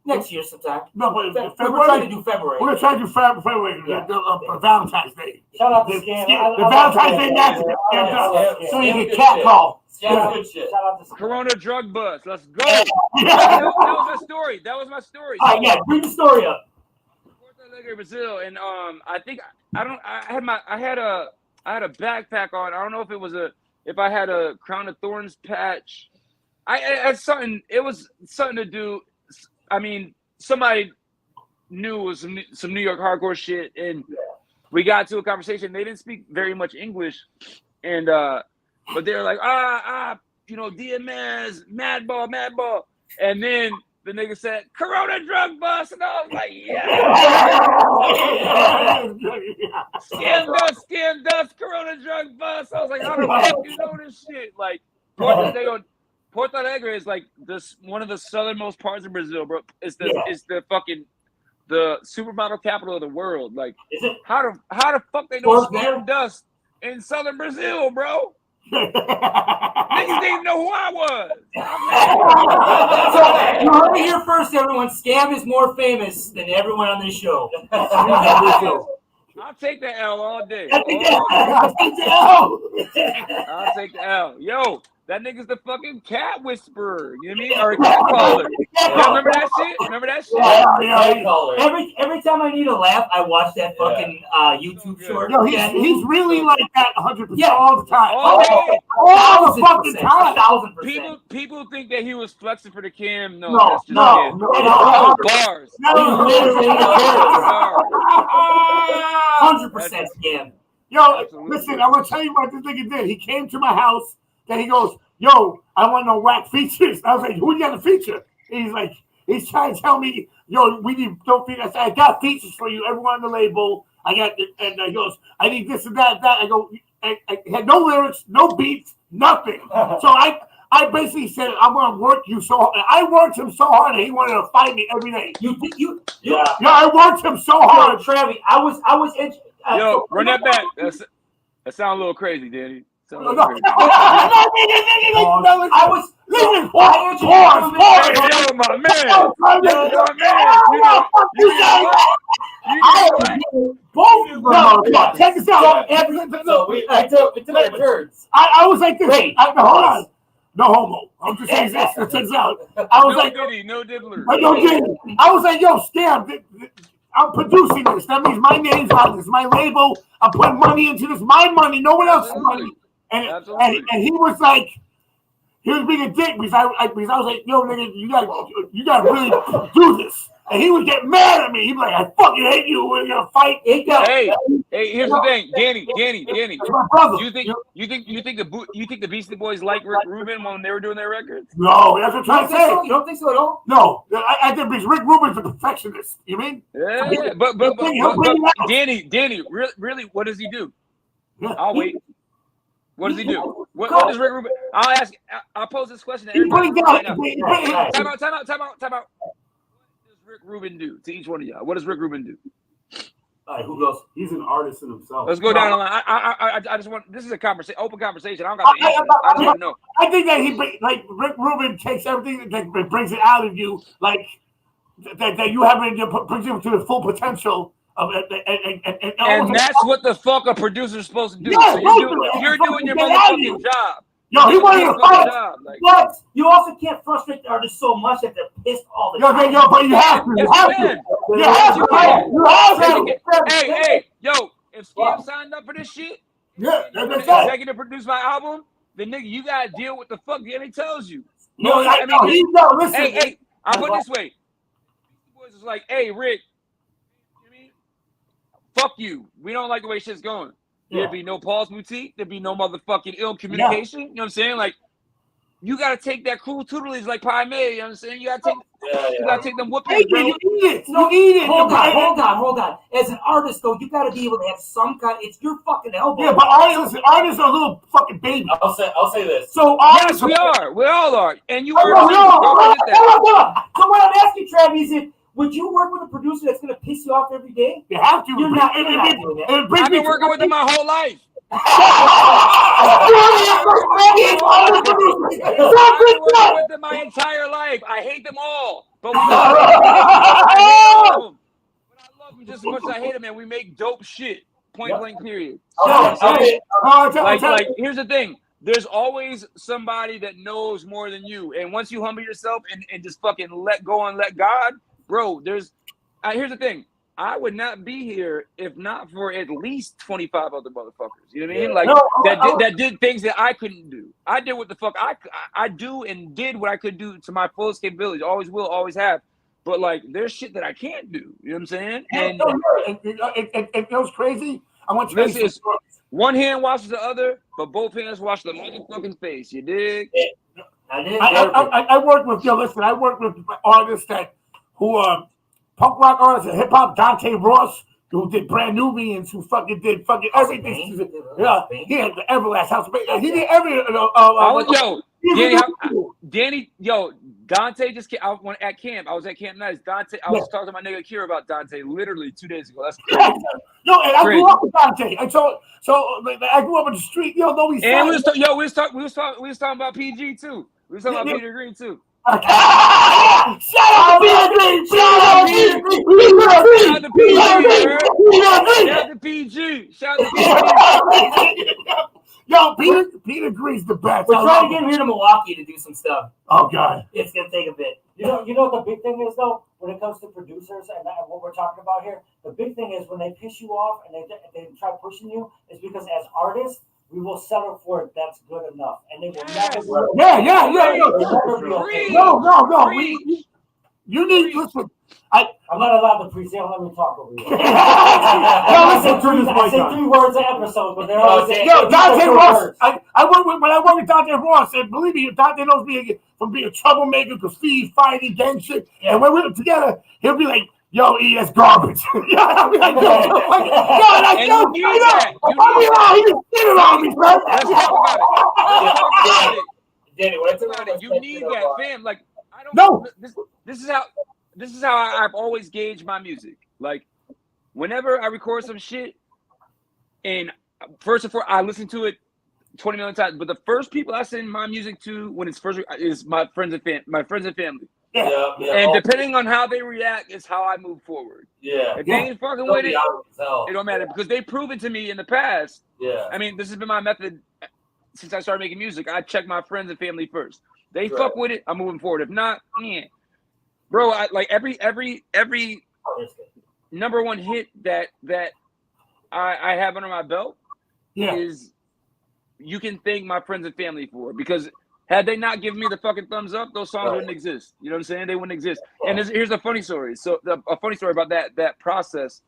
next year sometime. No, but February. We're trying to do February. We're trying to do February. Valentine's Day. Shout out to Scam. The Valentine's Day massacre. So you get catcall. Good shit. Corona drug bust. Let's go. That was my story. All right, yeah, bring the story up. Alegre, Brazil, and I think I had a backpack on. I don't know if I had a Crown of Thorns patch. I had something. It was something to do. I mean, somebody knew it was some New York hardcore shit, and we got to a conversation. They didn't speak very much English, and but they were like, DMS, Madball, and then the nigga said, Corona drug bust, and I was like, scam dust, Corona drug bust. I was like, how the fuck you know this shit? Like, Porto Alegre is like one of the southernmost parts of Brazil, bro. It's the fucking the supermodel capital of the world. Like, how the fuck they know scam dust in southern Brazil, bro? Niggas didn't even know who I was. So you heard it here first, everyone. Scam is more famous than everyone on this show. I'll take the L all day. I'll take the L. Yo, that nigga's the fucking cat whisperer. You know what I mean? Or a cat caller. Y'all remember that shit? Every time I need a laugh, I watch that fucking YouTube short. Yo, he's really like that 100% all the time. All the fucking time. 1,000%. People think that he was flexing for the cam. No, No, that's just bars. 100% scam. Yo, listen, I want to tell you what this nigga did. He came to my house, then he goes, yo, I want no whack features. I was like, who you got to feature? He's like, he's trying to tell me, yo, we need dope features. I said, I got features for you, everyone on the label. I got, and he goes, I need this and that. I go, I had no lyrics, no beats, nothing. So I basically said, I'm going to work you so hard. I worked him so hard that he wanted to fight me every day. Yeah, I worked him so hard. Travis, I was yo, run that back. That sounds a little crazy, Danny. I was listen. Check this out. We took our turns. I was like this. Hold on. No homo. I'm just saying this. Check this out. I was like, no diddler. I was like, yo, Scam. I'm producing this. That means my name's on this. My label. I'm putting money into this. My money. No one else's money. And he was like, he was being a dick because I was like, yo, nigga, you got to really do this. And he would get mad at me. He'd be like, I fucking hate you. We're gonna fight. Hey, here's the thing, Danny. My brother. You think the Beastie Boys like Rick Rubin when they were doing their records? No, that's what I'm trying to say. You don't think so at all? No, I think because Rick Rubin's a perfectionist. You mean? Yeah, but Danny, really, what does he do? I'll wait. What does he do? What does Rick Rubin? I'll pose this question to everybody right now. Time out. What does Rick Rubin do to each one of y'all? What does Rick Rubin do? All right, who goes? He's an artist in himself. Let's go down the line. I just want. This is a open conversation. I don't got the answer. I just want to know. I think that Rick Rubin takes everything that brings it out of you, like that you have brings you to the full potential. And that's what the fuck a producer's supposed to do. Yeah, so you're doing your motherfucking job. Yo, he wanted to fight. But you also can't frustrate the artist so much that they're pissed all the time. But you have to. You have to. Hey, yo, if Scam signed up for this shit, executive produce my album, then nigga, you gotta deal with the fuck Danny tells you. Listen. Hey, I'll put it this way. Boys is like, hey, Rick, fuck you. We don't like the way shit's going. There'd be no Paul's Boutique. There'd be no motherfucking ill communication. You know what I'm saying? Like, you gotta take that cruel tutelage like Pie May. You know what I'm saying? You gotta take them whoopings, bro. You eat it. Hold on. As an artist, though, you gotta be able to have some kind. It's your fucking elbow. Yeah, but artists are little fucking babies. I'll say this. So yes, we are. We all are. And you are. So what I'm asking, Travis, is it? Would you work with a producer that's going to piss you off every day? You have to. You're not doing that. I've been working with them my whole life. I've been working with them my entire life. I hate them all. But I hate all of them. But I love them just as much as I hate them, and we make dope shit. Point blank, period. Like, here's the thing. There's always somebody that knows more than you. And once you humble yourself and just fucking let go and let God, bro, here's the thing. I would not be here if not for at least 25 other motherfuckers. You know what I mean? Yeah. Like No, that did things that I couldn't do. I did what the fuck I do and did what I could do to my fullest capabilities. Always will, always have. But like, there's shit that I can't do. You know what I'm saying? And it goes crazy. I want you this is one hand washes the other, but both hands wash the motherfucking face. You dig? I work with I work with artists who punk rock artists and hip hop. Dante Ross, who did Brand Nubians, who fucking did fucking everything. Yeah, he had the Everlast House. He did every. Danny, Dante just came. I went at camp. I was at Camp Nice. Dante, I was talking to my nigga Kira about Dante literally 2 days ago. That's crazy. No, and I grew up with Dante, and so I grew up in the street. We was talking about PG too. We was talking about Peter Green too. Shout out Peter Green! Shout out Peter Green! Shout out to PG! Shout out to PG! Yo, Peter Green's the best. We're trying to get him here to Milwaukee to do some stuff. Oh God, it's gonna take a bit. You know what the big thing is though, when it comes to producers and what we're talking about here. The big thing is when they piss you off and they try pushing you, is because as artists we will settle for it. That's good enough, and they will never. No. You need listen. I'm not allowed to pre-sale. Let me talk over here. I say 3 words an episode, but they're always Dante Ross. I work with Dante Ross, and believe me, Dante knows me from being a troublemaker, graffiti, fighting, gang shit. Yeah. And when we're together, he'll be like, "Yo, E, that's garbage." I'll be like, "Yo, he just did it on me, man." Let's talk about it. Danny, you need that, fam. Like, I don't know. This is how I've always gauged my music. Like, whenever I record some shit, and first and foremost, I listen to it 20 million times. But the first people I send my music to when it's first is my friends and family. Yeah. And depending on how they react is how I move forward. Yeah. If they ain't fucking with it, it don't matter because they've proven to me in the past. Yeah. I mean, this has been my method since I started making music. I check my friends and family first. They fuck with it, I'm moving forward. If not, bro, I like every number one hit that I have under my belt is You Can Thank My Friends and Family for, because had they not given me the fucking thumbs up, those songs wouldn't exist. You know what I'm saying? They wouldn't exist. And here's a funny story. So a funny story about that process.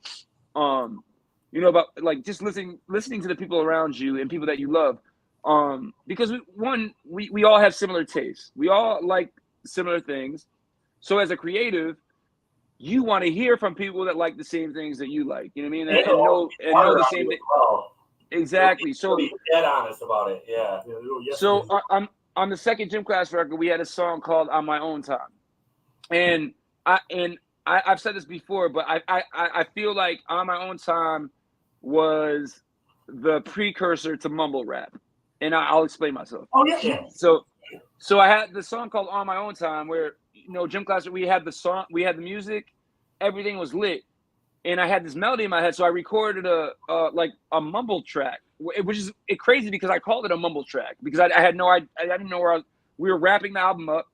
About like just listening to the people around you and people that you love. Because we all have similar tastes. We all like similar things. So as a creative, you want to hear from people that like the same things that you like. You know what I mean? And know the same thing. Exactly. So be dead honest about it. Yeah. So on the second gym class record, we had a song called "On My Own Time," and I've said this before, but I feel like "On My Own Time" was the precursor to mumble rap, and I'll explain myself. Oh yeah. So I had the song called "On My Own Time," where gym class, we had the song, we had the music, everything was lit, and I had this melody in my head, so I recorded a mumble track, which is crazy because I called it a mumble track because I didn't know where we were wrapping the album up,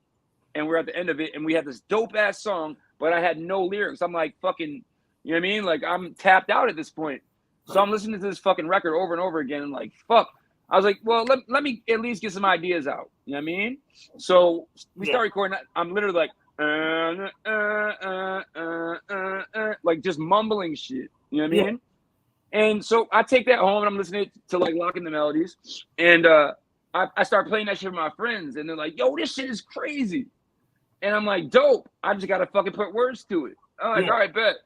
and we're at the end of it, and we had this dope ass song, but I had no lyrics. I'm like fucking, you know what I mean? Like I'm tapped out at this point, so I'm listening to this fucking record over and over again, and like fuck. I was like, well, let me at least get some ideas out. You know what I mean? So we start recording. I'm literally like just mumbling shit. You know what I mean? And so I take that home and I'm listening to like Locking the Melodies. And I start playing that shit with my friends. And they're like, yo, this shit is crazy. And I'm like, dope. I just got to fucking put words to it. I'm like, all right, bet.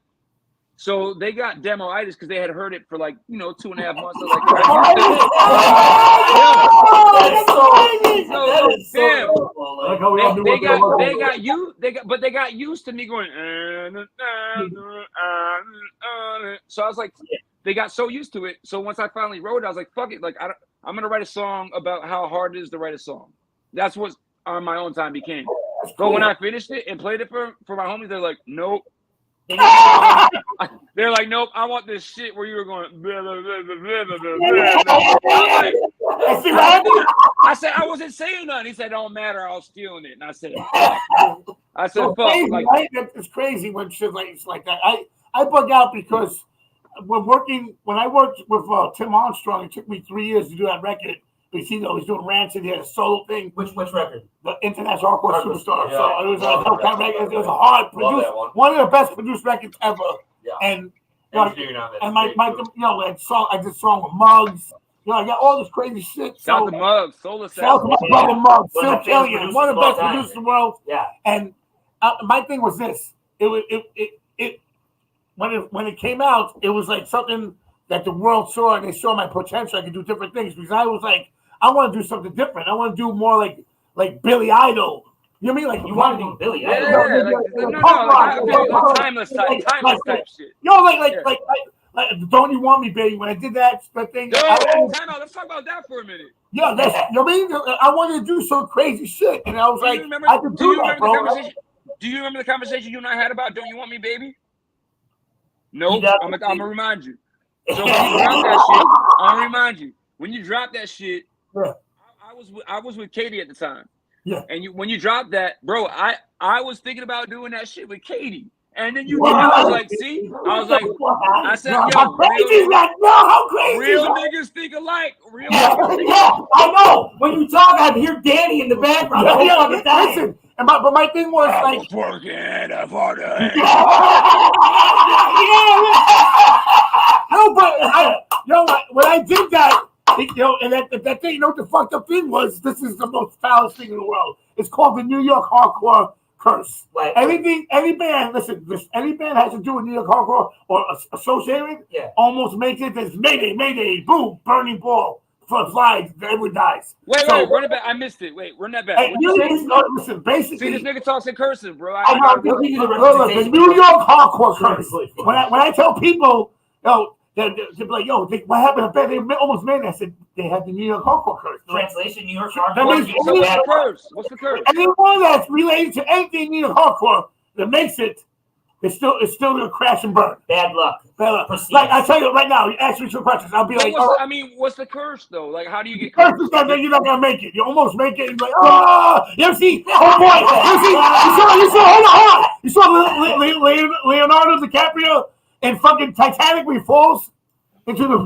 So they got demo-itis because they had heard it for like, 2.5 months. They got used to me going. So I was like, they got so used to it. So once I finally wrote it, I was like, fuck it. Like I'm gonna write a song about how hard it is to write a song. That's what On My Own Time became. But when I finished it and played it for my homies, they're like, nope. They're like, nope, I want this shit where you were going blah, blah, blah, blah, blah, blah. I said I wasn't saying nothing. He said, don't matter, I was stealing it. And I said, fuck. Crazy, like, right? It's crazy when shit like that. I bug out because when I worked with Tim Armstrong, it took me 3 years to do that record. Because he was doing Rancid, he had a solo thing. Which record? The International Hardcore Superstar. Yeah, so it was a Hellcat record. It was a hard produced, one of the best produced records ever. Yeah. And my I did song with Muggs. I got all this crazy shit. Shout to Muggs, Soul Assassin. Shout to my brother Muggs, One of Phil the Killian, one of the best producers in the world. Yeah. And my thing was this: when it came out, it was like something that the world saw, and they saw my potential. I could do different things because I was like, I want to do something different. I want to do more like Billy Idol. You know what I mean? Like you want to do Billy Idol? Timeless type shit. Like, Don't You Want Me, Baby? When I did that thing, let's talk about that for a minute. Yeah, that's, you know what I mean? I wanted to do some crazy shit, and I was I could do that, bro. Do you remember the conversation you and I had about Don't You Want Me, Baby? Nope. I'm gonna remind you. So when you drop that shit, I'm gonna remind you. When you drop that shit, yeah. I was with Katie at the time. Yeah. And when you dropped that, bro, I was thinking about doing that shit with Katie. And then I was like, I said, yo, how crazy is that? No, how crazy real niggas think alike. Yeah, I know. When you talk, I hear Danny in the background. Listen, but my thing was like working for the No, but when I did that, and that thing, what the fucked up thing was, this is the most foulest thing in the world. It's called the New York Hardcore Curse. Right. Any band has to do with New York Hardcore or associated, almost makes it this Mayday, boom, burning ball, flies, everyone dies. Wait, run it back. I missed it. Wait, run that back. Hey, listen, basically. See, this nigga talks in cursive, bro. The New York Hardcore Curse. When I tell people, they'll be like, what happened to bed? They almost made it. I said, they had the New York Hardcore Curse. Translation, New York That Hardcore. means What's the curse? Anyone that's related to anything New York Hardcore that makes it, it's still gonna crash and burn. Bad luck. Like I tell you right now, you ask me some questions, I'll be like, what's the curse though? Like, how do you get curse? Is that you're not gonna make it. You almost make it. And you're like, you see? Oh boy, you saw. Hold on. You saw Leonardo DiCaprio in fucking Titanic when he falls into the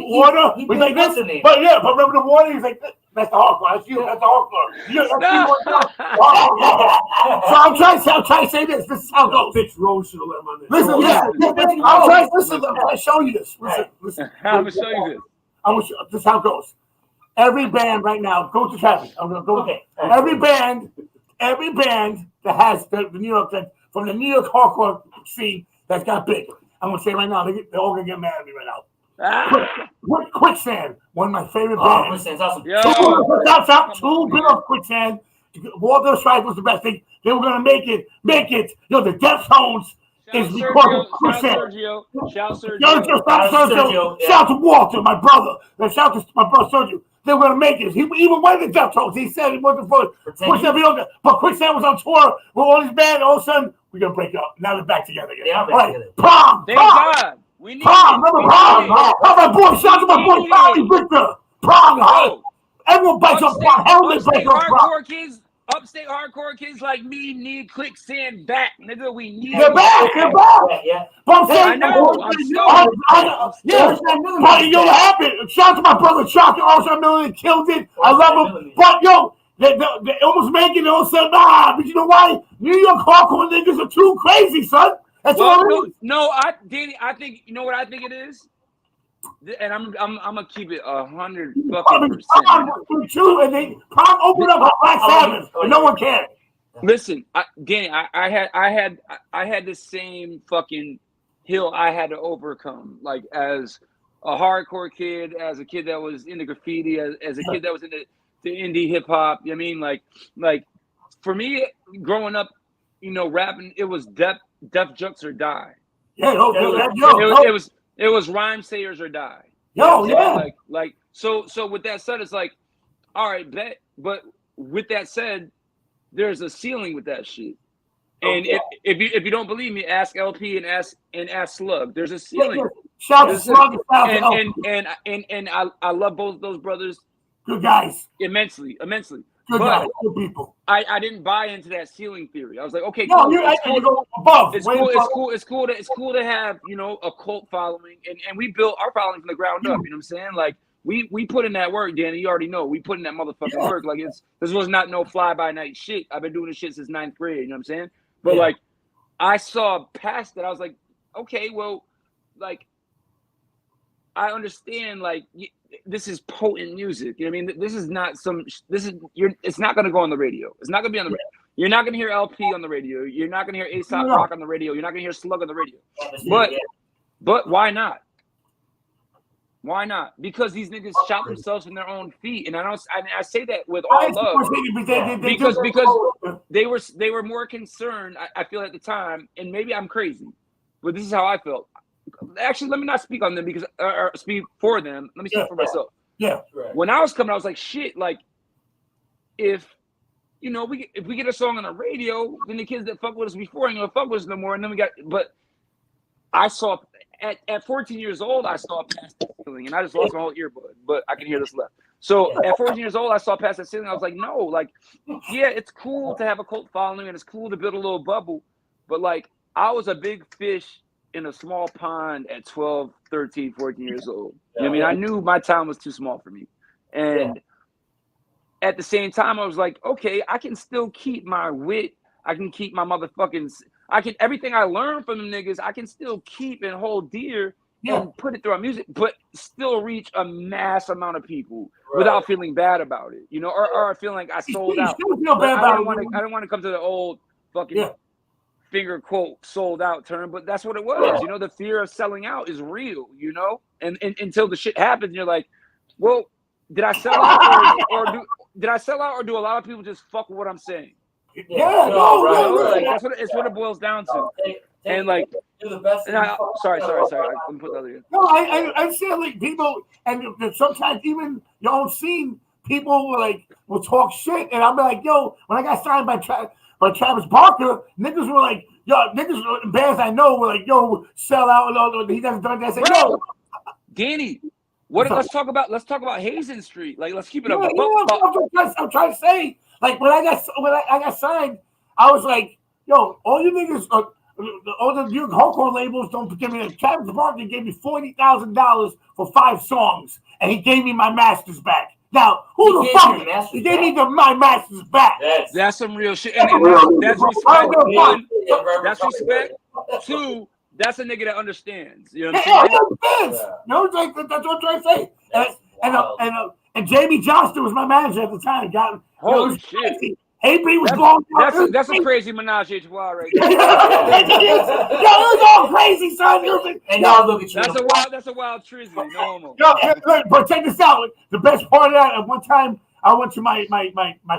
water. He's like this. But remember the water? He's like, that's the hardcore. That's you. That's the hardcore. So I'm trying to say this. This is how it goes. Bitch Rose should have let my name. Listen. I'm trying to show you this. Listen. I'm gonna show you this. This is how it goes. Every band right now, go to traffic. I'm gonna go. Okay. Every band that has the New York, from the New York hardcore scene that's got big. I'm gonna say right now, they're all gonna get mad at me right now. Quicksand, one of my favorite bands. Quicksand's awesome. Two bit of Quicksand. Walter Strike was the best thing. They were gonna make it. The Deftones is because of Quicksand. Shout Sergio. Shout to Walter, my brother. Shout to my brother Sergio. They were gonna make it. He even went to the Deftones. He said he wasn't for Quicksand. But Quicksand was on tour with all these bands. All of a sudden, we're gonna break up. Now they're back together again. They are back together. Prom. Thank God. We need Prom. Remember Prom? My boy. Shout to my boy Tommy Victor. Prom. Everyone bites on Prom. Helmet bites on Prom. Upstate hardcore kids like me need Quicksand back, nigga. We need. They're back. Yeah. But I'm saying, I know. But what happened? Shout out to my brother Chuck. Also, Million killed it. I love him. But they almost make it. All of a sudden, but you know why? New York hardcore niggas are too crazy, son. That's No, Danny, I think you know what I think it is. And I'm gonna keep it 100 fucking percent. And they Prom opened up a Black Sabbath, and no one cared. Listen, Danny, I had the same fucking hill I had to overcome, like as a hardcore kid, as a kid that was into graffiti, as a kid that was into the indie hip hop. I mean, like for me, growing up, rapping, it was Def Jux or die. It was rhyme sayers or die. So with that said, it's like, all right, bet. But with that said, there's a ceiling with that shit. And if you don't believe me, ask LP and ask Slug. There's a ceiling. Shout to Slug and I love both those brothers. Good guys. Immensely. Good guy, good people. I didn't buy into that ceiling theory. I was like, okay, No, cool. you go above. It's cool to have, you know, a cult following, and we built our following from the ground up. You know what I'm saying? Like we put in that work, Danny. You already know we put in that motherfucking work. Like this was not no fly by night shit. I've been doing this shit since 9th grade. You know what I'm saying? But like I saw past that. I was like, okay, well, like I understand. Like this is potent music. You know what I mean? This is not it's not going to go on the radio. It's not going to be on the radio. You're not going to hear LP on the radio. You're not going to hear A$AP Rock on the radio. You're not going to hear Slug on the radio. But why not? Why not? Because these niggas shot themselves in their own feet, and I say that with all love because they were more concerned. I feel at the time, and maybe I'm crazy, but this is how I felt. Actually, let me not speak on them because or speak for them. Let me speak for myself. Yeah. When I was coming, I was like, shit. Like, if you know, if we get a song on the radio, then the kids that fuck with us before ain't gonna fuck with us no more. And then we got, but I saw at 14 years old, I saw past that ceiling, and I just lost my whole earbud, but I can hear this left. So at 14 years old, I saw past that ceiling. I was like, no, like, yeah, it's cool to have a cult following, and it's cool to build a little bubble, but like, I was a big fish in a small pond at 12, 13, 14 years old. You know what I mean? I knew my time was too small for me. And at the same time, I was like, okay, I can still keep my wit. I can keep my motherfucking, everything I learned from them niggas, I can still keep and hold dear and put it through our music, but still reach a mass amount of people without feeling bad about it, you know, or feeling like I sold out. I don't want to come to the old fucking finger quote sold out term, but that's what it was. You know, the fear of selling out is real, you know, and until the shit happens, you're like, well, did I sell out or do a lot of people just fuck with what I'm saying? Like, that's what it boils down to. And like, do the best. Sorry. Let me put the other in. No, I say like people, and sometimes even your own scene, people will talk shit, and I'll be like, yo, when I got signed by Travis Barker, niggas were like, yo, niggas bands I know were like, yo, sell out. He doesn't done that. I say, yo, Danny. Let's talk about Hazen Street. Like, let's keep it up. I'm trying to say, like, when I got signed, I was like, yo, all you niggas, all the new hardcore labels don't give me. Travis Barker gave me $40,000 for 5 songs, and he gave me my masters back. Now, who the fuck? He gave me my masters back. That's some real shit. And that's respect. One, that's respect. Two, that's a nigga that understands. You know what I'm saying? No, that's what I'm trying to say. And Jamie Johnston was my manager at the time. Holy shit. AB was going. That's a crazy menage a trois right there. It was all crazy, son. And y'all look at you. That's a wild trizzy. No. But check this out. The best part of that, at one time, I went to my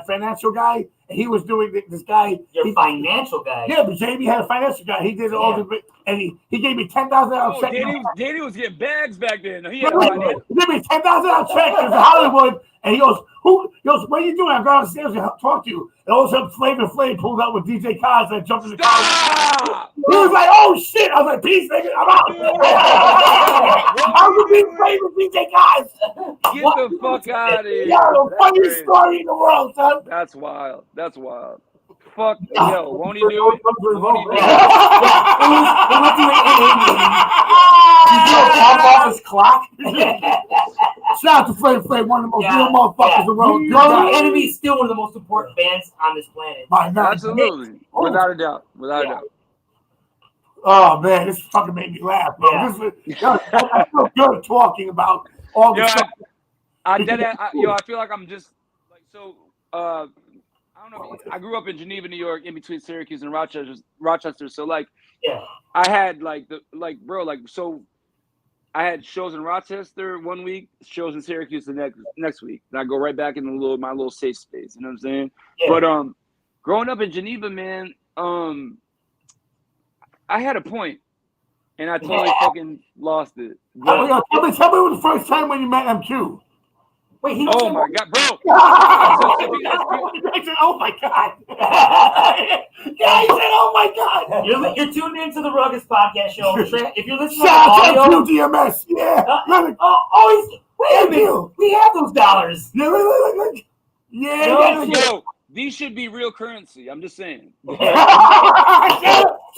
financial guy, and he was doing this guy. Your financial guy? Yeah, but Jamie had a financial guy. He did all the, and he gave me $10,000 check. Danny was getting bags back then. He gave me $10,000 check to Hollywood, and he goes, what are you doing? I got upstairs to talk to you. And all of a sudden, Flavor Flav pulled up with DJ Kaz and jumped in the car. He was like, oh shit. I was like, peace, nigga, I'm out. How you be Flavor DJ Kaz? Get the fuck out of here. Yeah, the funniest story in the world, son. That's wild. Fuck, yo, won't he do it? He went to an off his clock. Shout out to Flavor Flav, one of the most real motherfuckers in the world. Public Enemy is still one of the most important bands on this planet. Absolutely. Without a doubt. Oh, man, this fucking made me laugh, bro. I feel good talking about all this stuff. I feel like I'm just, like, so, I don't know. I grew up in Geneva, New York, in between Syracuse and Rochester. So, like, I had, so I had shows in Rochester one week, shows in Syracuse the next week. And I go right back in my little safe space. You know what I'm saying? Yeah. But growing up in Geneva, man, I had a point, and I totally fucking lost it. Tell me the first time when you met MQ. Wait, oh my god, bro! He said, "Oh my god!" Yeah, he said, "Oh my god!" You're tuned into the RUCKUS podcast show. If you're listening to shout out audio, to DMS, yeah. wait a minute, we have those dollars. Yeah, look. Yeah, yo, these should be real currency. I'm just saying. Shout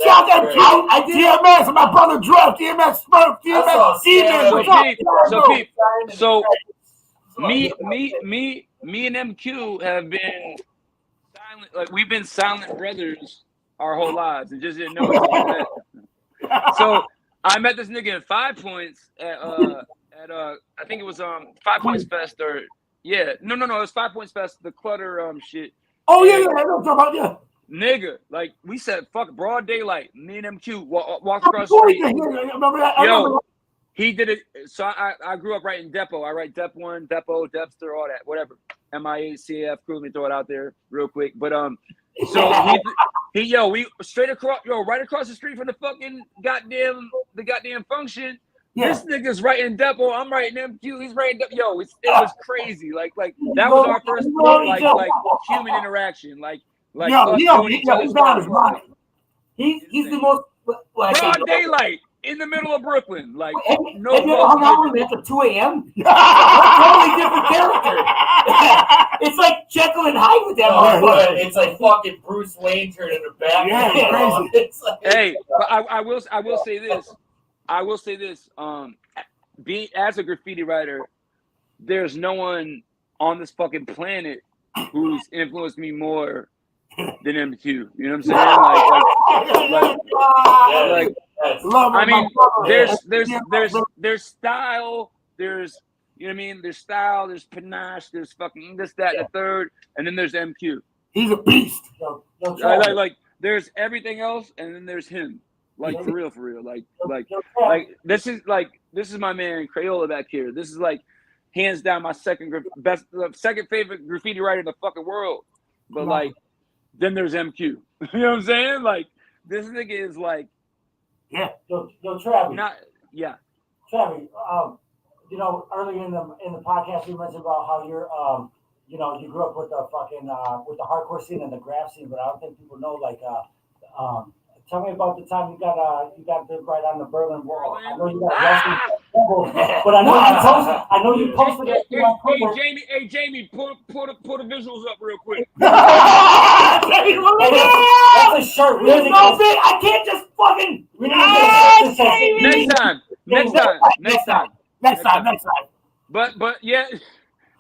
out to DMS, my brother Druff, DMS Smurf, DMS Seaman. So me and MQ have been silent. Like we've been silent brothers our whole lives and just didn't know it. So I met this nigga in 5 Points at I think it was 5 Points Fest or it was 5 Points Fest, the clutter shit. Oh yeah, I know what I'm talking about, Nigga, like we said, fuck broad daylight. Me and MQ walked across the street. Remember that? Yo, he did it. So I grew up writing Depo. I write Dep 1, Depo, Depster, all that, whatever. MIA, CAF, cool. Let me throw it out there real quick. But so we straight across, right across the street from the fucking goddamn function. Yeah. This nigga's writing Depo. I'm writing MQ. He's writing Depo. Yo, it was crazy. Like that was our first like human interaction. He's the most broad daylight in the middle of Brooklyn. Like have you ever hung out with him after 2 a.m.? Totally different character. It's like Jekyll and Hyde with that motherfucker. It's like fucking Bruce Wayne turning the back. Yeah, crazy. It's like, hey, but I will say this. Being as a graffiti writer, there's no one on this fucking planet who's influenced me more than MQ. You know what I'm saying? I mean, there's style, there's you know what I mean, there's style, there's panache, there's fucking this, that, and the third, and then there's MQ. He's a beast. Like there's everything else, and then there's him. Like for real. Like this is my man Crayola back here. This is like hands down my second favorite graffiti writer in the fucking world. But like then there's MQ. You know what I'm saying? Like this nigga is like Yo, Travis. Travis, earlier in the podcast you mentioned about how you're you grew up with the fucking with the hardcore scene and the graph scene, but I don't think people know tell me about the time you got right on the Berlin Wall. I know you got but I know you posted it. Hey Jamie, pull the visuals up real quick. That's a shirt. There's no bit. I can't just fucking. Next time. But yeah.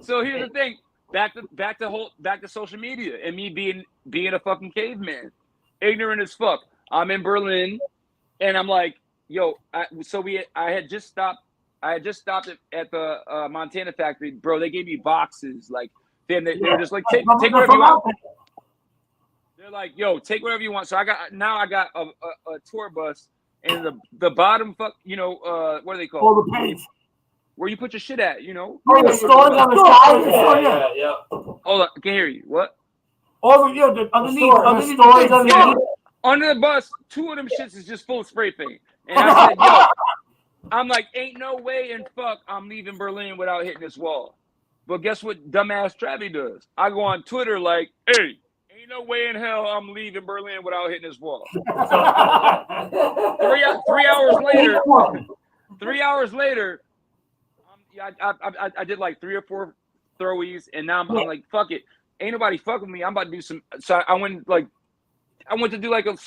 So here's the thing. Back to social media and me being a fucking caveman, ignorant as fuck. I'm in Berlin, and I'm like, yo. I had just stopped at the Montana factory, bro. They gave me boxes, like they were just like take whatever you want. They're like, yo, take whatever you want. So I got a tour bus, and the bottom what are they called? All the page. Where you put your shit at, Oh, the stores on the side. Yeah. Hold on, I can't hear you. What? All the underneath. Under the bus, 2 of them shits is just full of spray paint. And I said, yo, I'm like, ain't no way in fuck I'm leaving Berlin without hitting this wall. But guess what dumbass Travie does? I go on Twitter like, hey, ain't no way in hell I'm leaving Berlin without hitting this wall. 3 hours later, I did like 3 or 4 throwies, and now I'm like, fuck it. Ain't nobody fucking with me. I'm about to do some. So I went to do like a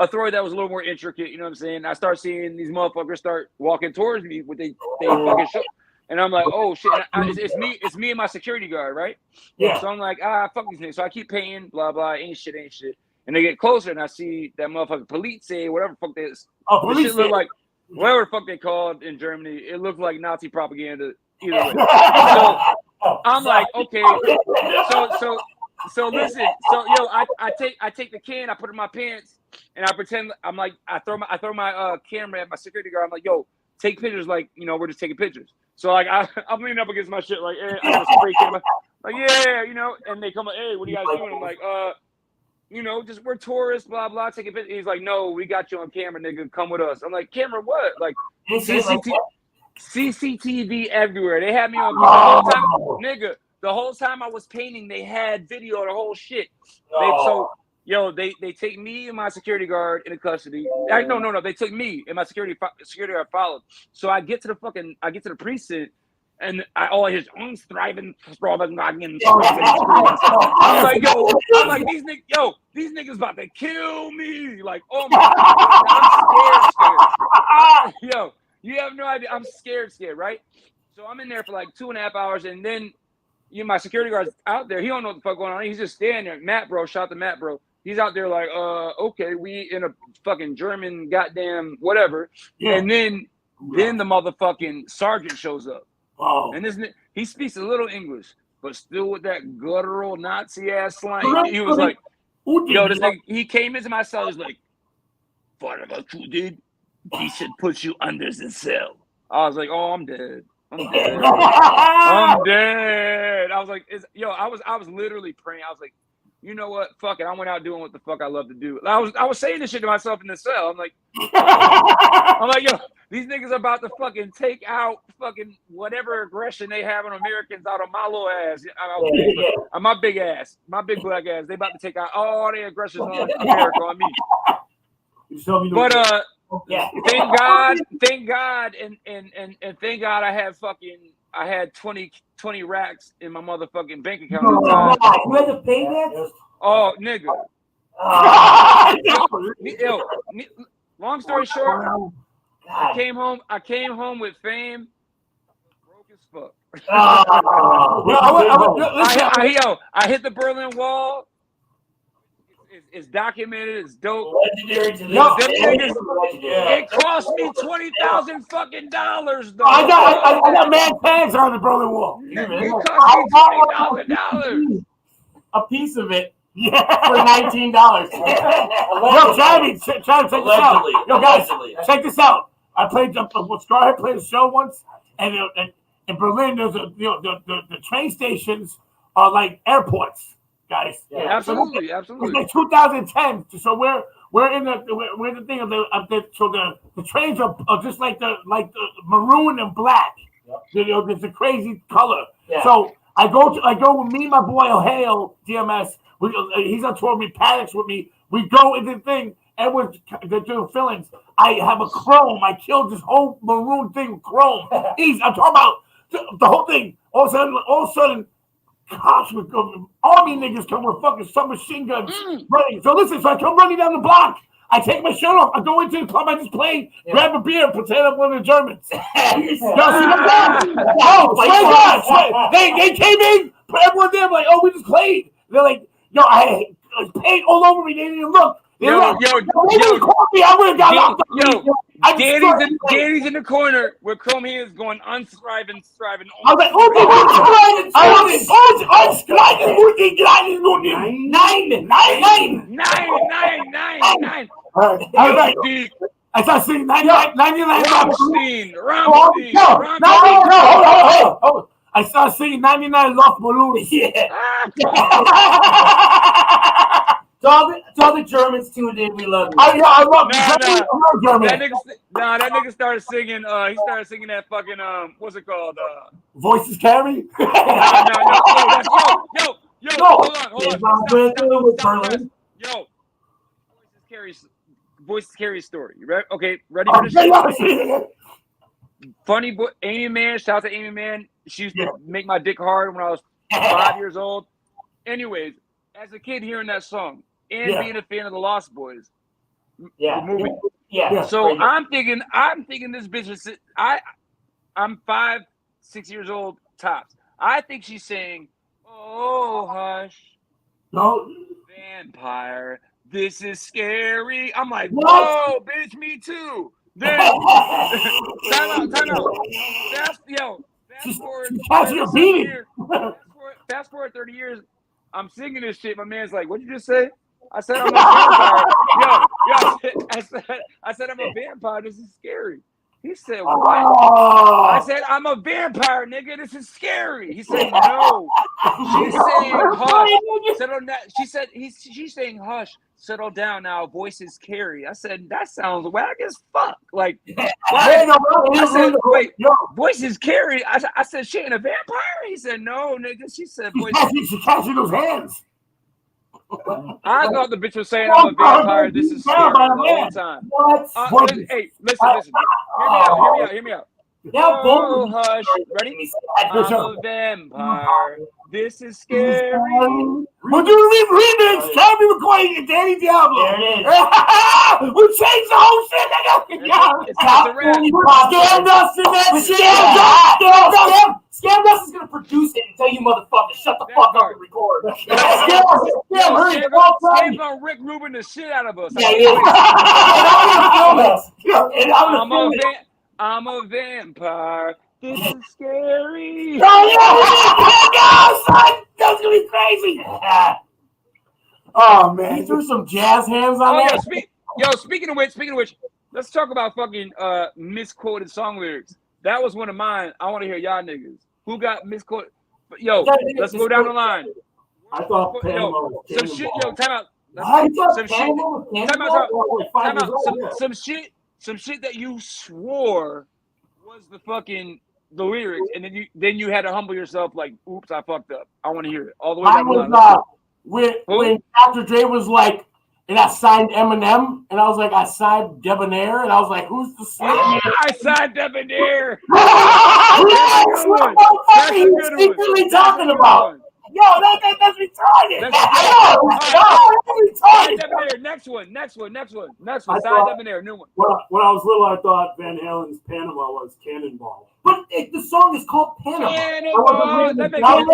throw that was a little more intricate, you know what I'm saying? I start seeing these motherfuckers start walking towards me with they fucking show, and I'm like, oh shit, it's me and my security guard, right? Yeah. So I'm like, fuck these niggas. So I keep paying, blah blah, ain't shit. And they get closer, and I see that motherfucker police say whatever the fuck that is. Oh, this shit look like whatever the fuck they called in Germany. It looked like Nazi propaganda. Either way. So I'm like, okay, So listen, I take the can, I put it in my pants, and I pretend I'm like I throw my camera at my security guard. I'm like, yo, take pictures, like we're just taking pictures. So like I'm leaning up against my shit, like, hey, I'm a spray camera, like yeah, and they come like, hey, what are you guys doing? I'm like, just we're tourists, blah blah, taking pictures. He's like, no, we got you on camera, nigga, come with us. I'm like, camera what? Like CCTV everywhere. They had me on the whole time, nigga. The whole time I was painting, they had video of the whole shit. They take me and my security guard into custody. No. They took me and my security guard followed. So I get to the precinct, And all I hear is striving. I'm like, these niggas about to kill me. Like, oh my God, I'm scared. You have no idea. I'm scared, right? So I'm in there for like 2.5 hours, and then my security guard's out there. He don't know what the fuck going on. He's just standing there. Matt, bro, shout to Matt, bro. He's out there like, okay, we in a fucking German goddamn whatever. Yeah. And then the motherfucking sergeant shows up. Oh. And he speaks a little English, but still with that guttural Nazi ass slang. He was like, this nigga, he came into my cell. He's like, whatever you did, he should put you under the cell. I was like, oh, I'm dead. I'm dead. I was like, I was literally praying. I was like, you know what? Fuck it. I went out doing what the fuck I love to do. I was saying this shit to myself in the cell. I'm like, these niggas are about to fucking take out fucking whatever aggression they have on Americans out of my little ass. My big ass, my big black ass. They about to take out all their aggression on America on me. But thank God, and thank God I had 20 racks in my motherfucking bank account. You had to pay that? Oh, nigga. Long story short, I came home with fame, broke as fuck. I hit the Berlin Wall. It's documented. It's dope. Legendary to It cost me $20,000 fucking dollars, though. I got mad tags on the Berlin Wall. It cost me $20,000. A piece of it. Yeah. For $19. Yo, Travis, check this out. Yo, guys, check this out. I played Scarhead played a show once, and in Berlin, there's the train stations are like airports, guys. Yeah, absolutely. It's like 2010. So we're in the thing of the trains are just like the maroon and black. Yep. It's a crazy color. Yeah. So I go with me and my boy O'Hale, DMS. He's on tour with me, Paddocks with me. We go into the thing, and we're doing fillings. I have a chrome. I killed this whole maroon thing with chrome. I'm talking about the whole thing. All of a sudden, cops with army niggas come with fucking submachine guns running. So listen, I come running down the block. I take my shirt off. I go into the club I just played, grab a beer, pretend I'm one of the Germans. They came in, put everyone there. I'm like, oh, we just played. They're like, I paint all over me. They didn't even look. Danny's in the corner where Chrome is going unscribing. I was like, nine. I started singing 99. I started singing 99 Lost Balloons. Yeah. To all the Germans tuned in, we love you. I love German. That nigga started singing. He started singing that fucking what's it called? Voices Carry. No. Hold on. Yo, Voices Carry story. Right? Okay, ready for this? Funny boy, Amy Man. Shout out to Amy Man. She used to make my dick hard when I was 5 years old. Anyways, as a kid hearing that song and being a fan of the Lost Boys, the movie. Yeah. So I'm thinking this bitch is. I'm 5, 6 years old tops. I think she's saying, "Oh hush, no vampire, this is scary." I'm like, "Whoa, bitch, me too." Then time out. Fast forward 30 years. I'm singing this shit. My man's like, "What'd you just say?" I said, "I'm a vampire." I said, "I'm a vampire. This is scary." He said, "What?" I said, "I'm a vampire, nigga. This is scary." He said, "No." She's saying, "Hush, settle down." She said, "She's saying, hush, settle down now. Voices carry." I said, "That sounds whack as fuck." Like, I said, "Wait, voices carry." I said, "She ain't a vampire." He said, "No, nigga." She said, "She's catching those hands." I thought the bitch was saying, "I'm a vampire. This is scary," the whole time. Hey, listen. Hear me out. Now both Oh, of you hush. Ready? I'm a vampire. This is scary. We're doing a remix. Travis McCoy and Danny Diablo. There it is. We changed the whole shit. It's not a rap. Scam Dust in that shit. Scam Dust is gonna produce it and tell you motherfuckers shut the fuck up and record. Scam gonna Rick Rubin the shit out of us. I'm a vampire. This is scary. That's gonna be crazy. Oh man, he threw some jazz hands on that. Speaking of which, let's talk about fucking misquoted song lyrics. That was one of mine. I want to hear y'all niggas. Who got misquoted? Yo, let's go down the line. I thought Panama was some shit. Yo, time out. Some shit that you swore was the lyrics, and then you had to humble yourself. Like, oops, I fucked up. I want to hear it all the way down the line. When Dr. Dre was like, and I signed Eminem, and I was like, I signed Debonair, and I was like, who's the snake? I signed Debonair. That's what he's secretly talking about. Yo, that's retarded. Debonair. Next one. Signed Debonair. New one. When I was little, I thought Van Halen's Panama was Cannonball. But the song is called Panama. Cannonball. That makes sense.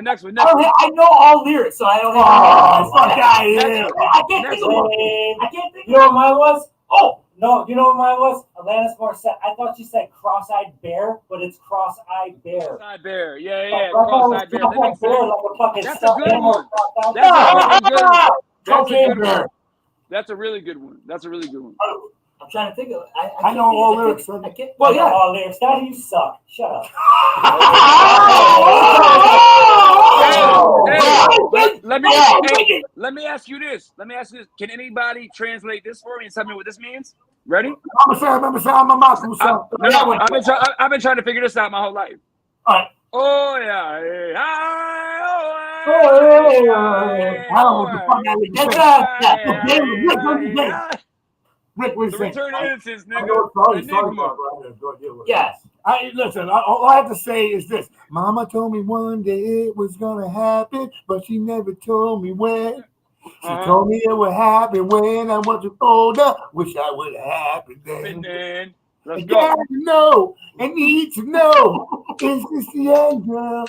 Next one. I know all lyrics, so I don't have. Fuck out of here. I can't think of it. I can't think of it. You know what mine was? Oh, no, you know what mine was? Alanis Morissette. I thought you said cross-eyed bear, but it's cross-eyed bear. Cross-eyed bear. Yeah. Cross-eyed bear. That makes sense. That's a good one. That's a really good one. I'm trying to think of it. I know all lyrics. Well, yeah, all lyrics. Now you suck. Shut up. Let me ask you this. Can anybody translate this for me and tell me what this means? Ready? I've been trying to figure this out my whole life. All right. Oh yeah. Rick, we the return of innocence, nigga. Yes. Listen, all I have to say is this. Mama told me one day it was going to happen, but she never told me when. She told me it would happen when I was older. Wish I would have happened then. Let's I go. gotta know. I need to know. Is this the young girl?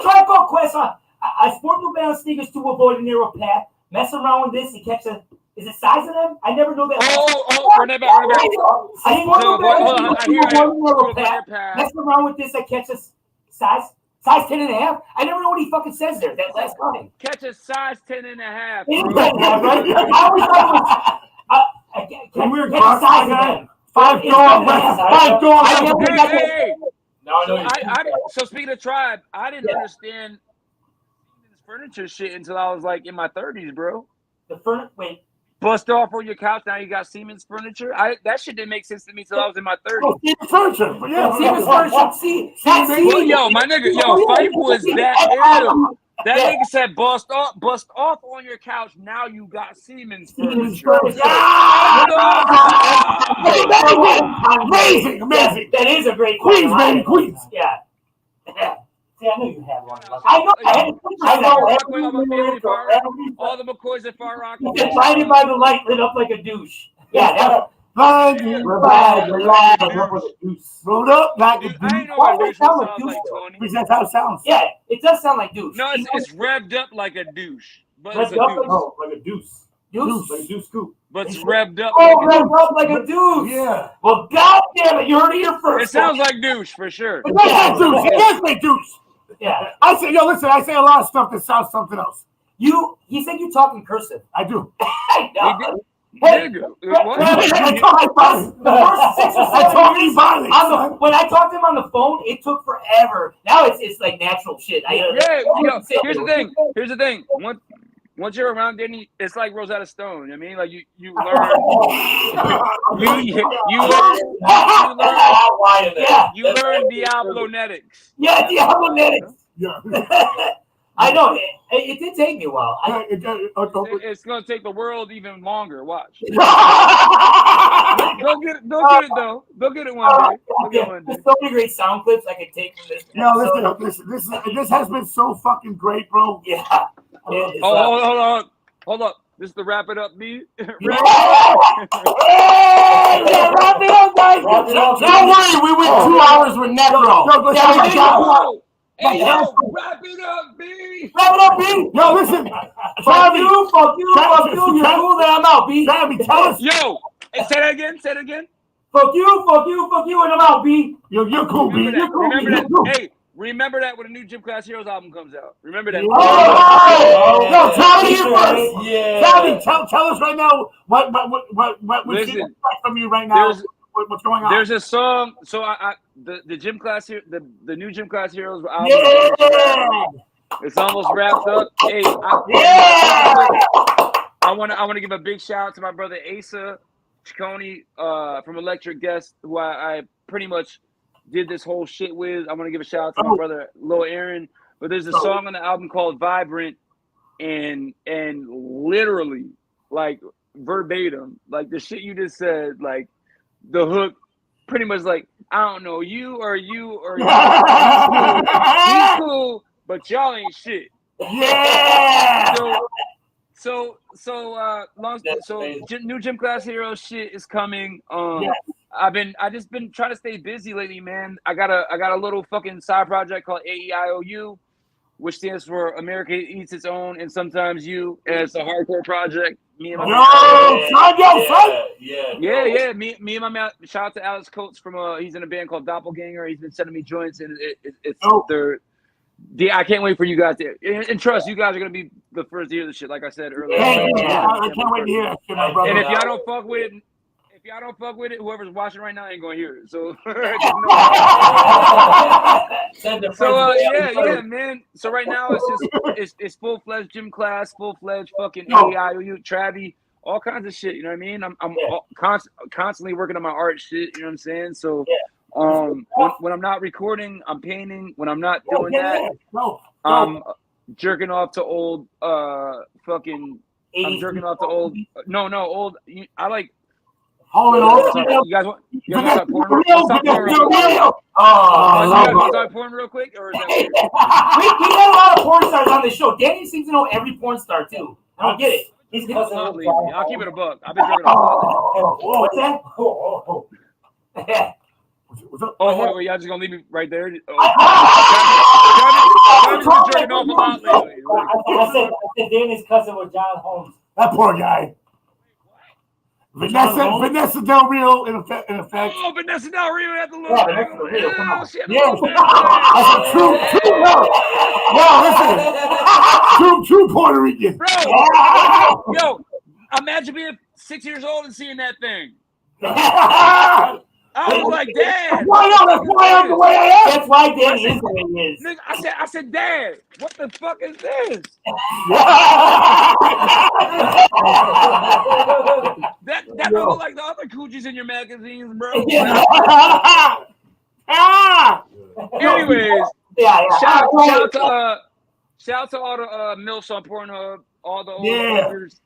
Try to quest on. I sport New Balance sneakers to avoid a narrow path. Mess around with this and catch a. Is it size of them? I never know that. Run it back. I sport New Balance to avoid a narrow path. Mess around with this. I catch a size 10.5. I never know what he fucking says there. That last comment. Catch a size 10.5. Can we size them? $5. So speaking of Tribe, I didn't understand furniture shit until I was like in my 30s, bro. The furniture, wait. Bust off on your couch, now you got Siemens furniture. That shit didn't make sense to me until I was in my 30s. Oh, Siemens furniture. Yeah, Siemens furniture. Yo, my nigga, Fife was that ill. That nigga said bust off on your couch. Now you got Siemens furniture. Amazing. That is a great Queens, baby, Queens. Yeah. See, I knew you had one. I know. All the McCoys at Far Rock. Blinded by the light, lit up like a douche. Yeah. Rolled up like a douche. I ain't know what douche sounds like, Tony. Because that's how it sounds. Yeah, it does sound like douche. No, it's revved up like a douche. But it's a Revved douche. No, like a deuce. Douche? Like a deuce scoop. But it's revved up revved up like a douche. Yeah. Well, goddamn it, you heard it here first. It sounds like douche for sure. It does say douche. It does say douche. Yeah. I say a lot of stuff that sounds something else. He said you talk in cursive. I do. I know. Nigga, what? When I talked to him on the phone, it took forever. Now it's like natural shit. Here's the thing. Once you're around Danny, it's like Rosetta Stone. I mean, like you learn. You learn Diablonetics. Yeah, Diablonetics. Yeah. I know it did take me a while. It's gonna take the world even longer. Watch. Go get it though. Go get it one day. There's so many great sound clips I could take from this. No, listen. This has been so fucking great, bro. Yeah. Hold up. This is the wrap it up beat. Wrap it up, guys. Don't worry, we went 2 hours with Necro. Hey, yo, wrap it up, B. Wrap it up, B. Yo, listen. Fuck you. You're cool, then I'm out, B. Travis, tell us. Yo, hey, say that again. Fuck you, and I'm out, B. You're cool, B. You're cool. Hey, remember that when the new Gym Class Heroes album comes out. Remember that. Yo, Tommy, first. Yeah. Tommy, tell us right now what we should expect from you right now. What's going on? There's a song. So the Gym Class here, the new Gym Class Heroes album. Yeah. It's almost wrapped up. Hey, I want to give a big shout out to my brother Asa Ciccone from Electric Guest, who I pretty much did this whole shit with. I want to give a shout out to my brother Lil Aaron. But there's a song on the album called Vibrant, and literally, like verbatim, like the shit you just said, like the hook, pretty much like, I don't know, you or you. He's cool, but y'all ain't shit. Yeah. New Gym Class Hero shit is coming. Yes. I just been trying to stay busy lately, man. I got a little fucking side project called AEIOU, which stands for America Eats Its Own and Sometimes You. And it's a hardcore project. Me and my man. Yeah. Me and my man. Shout out to Alex Coates from he's in a band called Doppelganger. He's been sending me joints, and I can't wait for you guys to and trust you guys are gonna be the first to hear this shit. Like I said earlier. I can't wait to hear that shit, my brother. And if y'all don't fuck with it, whoever's watching right now ain't gonna hear it. So, yeah, man. So right now it's full fledged gym class, full fledged fucking AEIOU, TRAVIE, all kinds of shit. You know what I mean? I'm constantly working on my art shit. You know what I'm saying? So, when I'm not recording, I'm painting. When I'm not doing that, I'm jerking off to old fucking. I'm jerking off to old. No, old. I like. Hold on. You guys want to start porn real quick? Or is that weird? We had a lot of porn stars on the show. Danny seems to know every porn star too. I don't get it. He's I'll keep it a buck. I've been jerking off. What's that? Wait, y'all just gonna leave me right there? Travis been jerking off a lot lately. I said Danny's cousin with John Holmes. That poor guy. Vanessa Del Rio in effect. Oh, Vanessa Del Rio at the little. Yeah, shit. Yeah. True Puerto Rican. Bro, yo, imagine being 6 years old and seeing that thing. I was like, Dad. That's why I'm the way I am. That's why Danny is the way he is. Nigga, I said, Dad, what the fuck is this? that don't look like the other coochies in your magazines, bro. Anyways, shout out to all the MILFs on Pornhub, all the old cougars.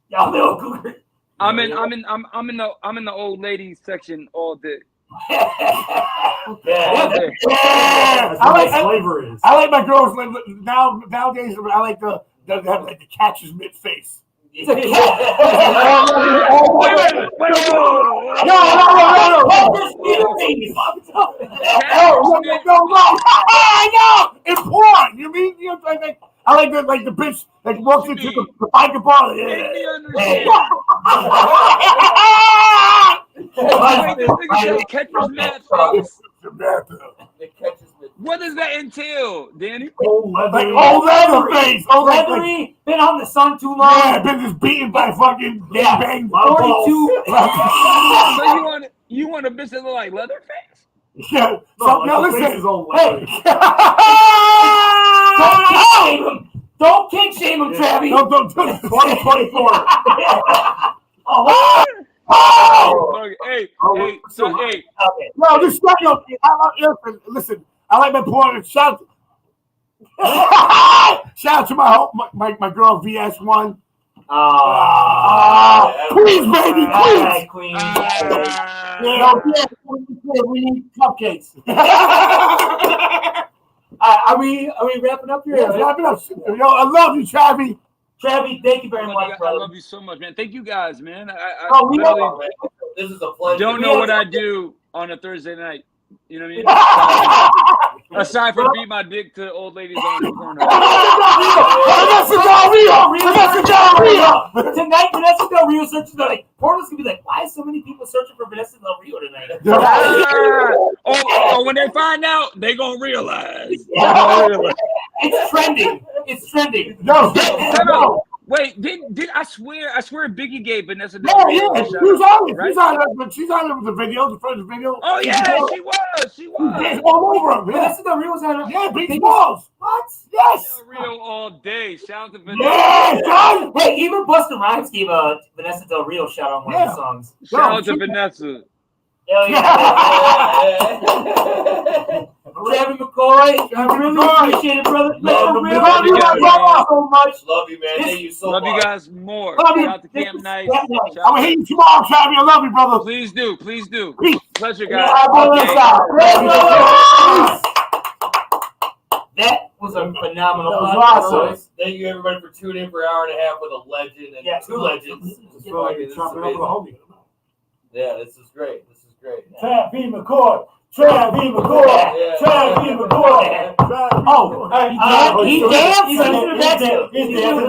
Y'all little cougars. I'm in the old ladies section all day. I like my girls nowadays. I like the catcher's mitt face. No. In porn, you mean I like the bitch that walks into the biker bar. What does that entail, Danny? Old leather face. Leathery, been on the sun too long. Yeah, been just beaten by fucking bang. 42. So you want a bitch that look like Leatherface? Yeah. Now listen. Hey. Don't kink shame him, Travis. Don't 2024. Hey. No, just shut up. Listen, I like my porn. Shout. Shout out to my girl VS1. Please, baby, please. Queen. We need cupcakes. Are we wrapping up here? Yeah, wrapping up. Yo, I love you, Travie. Travie, thank you very much, brother. I love you so much, man. Thank you guys, man. This is a pleasure. Don't know what I do on a Thursday night. You know what I mean? Aside from beat my dick to old ladies on the corner. Tonight, Vanessa Del Rio searching like Portland's gonna be like, why is so many people searching for Vanessa Del Rio tonight? Oh, when they find out, they gonna realize. It's trending. It's trending. No. Wait, did I swear Biggie gave Vanessa Del Rio? Yeah, she's on it. Right? She's on it with the video, the first video. Oh yeah, she was. It's all over him. Vanessa Del Rio was on it. Yeah, big balls. What? Yes. Del Rio all day. Shout out to Vanessa. Yeah, son. Hey, even Busta Rhymes gave Vanessa Del Rio a shout out on one of the songs. Shout out to Vanessa. Hell yeah. TRAVIE MCCOY, I really appreciate it, brother. Love you so much. Love you, man. Thank you so much. Love you guys more. Love you. Shout out to Camp Nice. I'm gonna hit you tomorrow, Travie. I love you, brother. Please do. Peace. Pleasure, guys. That was a phenomenal podcast. Thank you, everybody, for tuning in for an hour and a half with a legend and two legends. Yeah, this is great. TRAVIE MCCOY. TRAVIE MCCOY. TRAVIE MCCOy. He's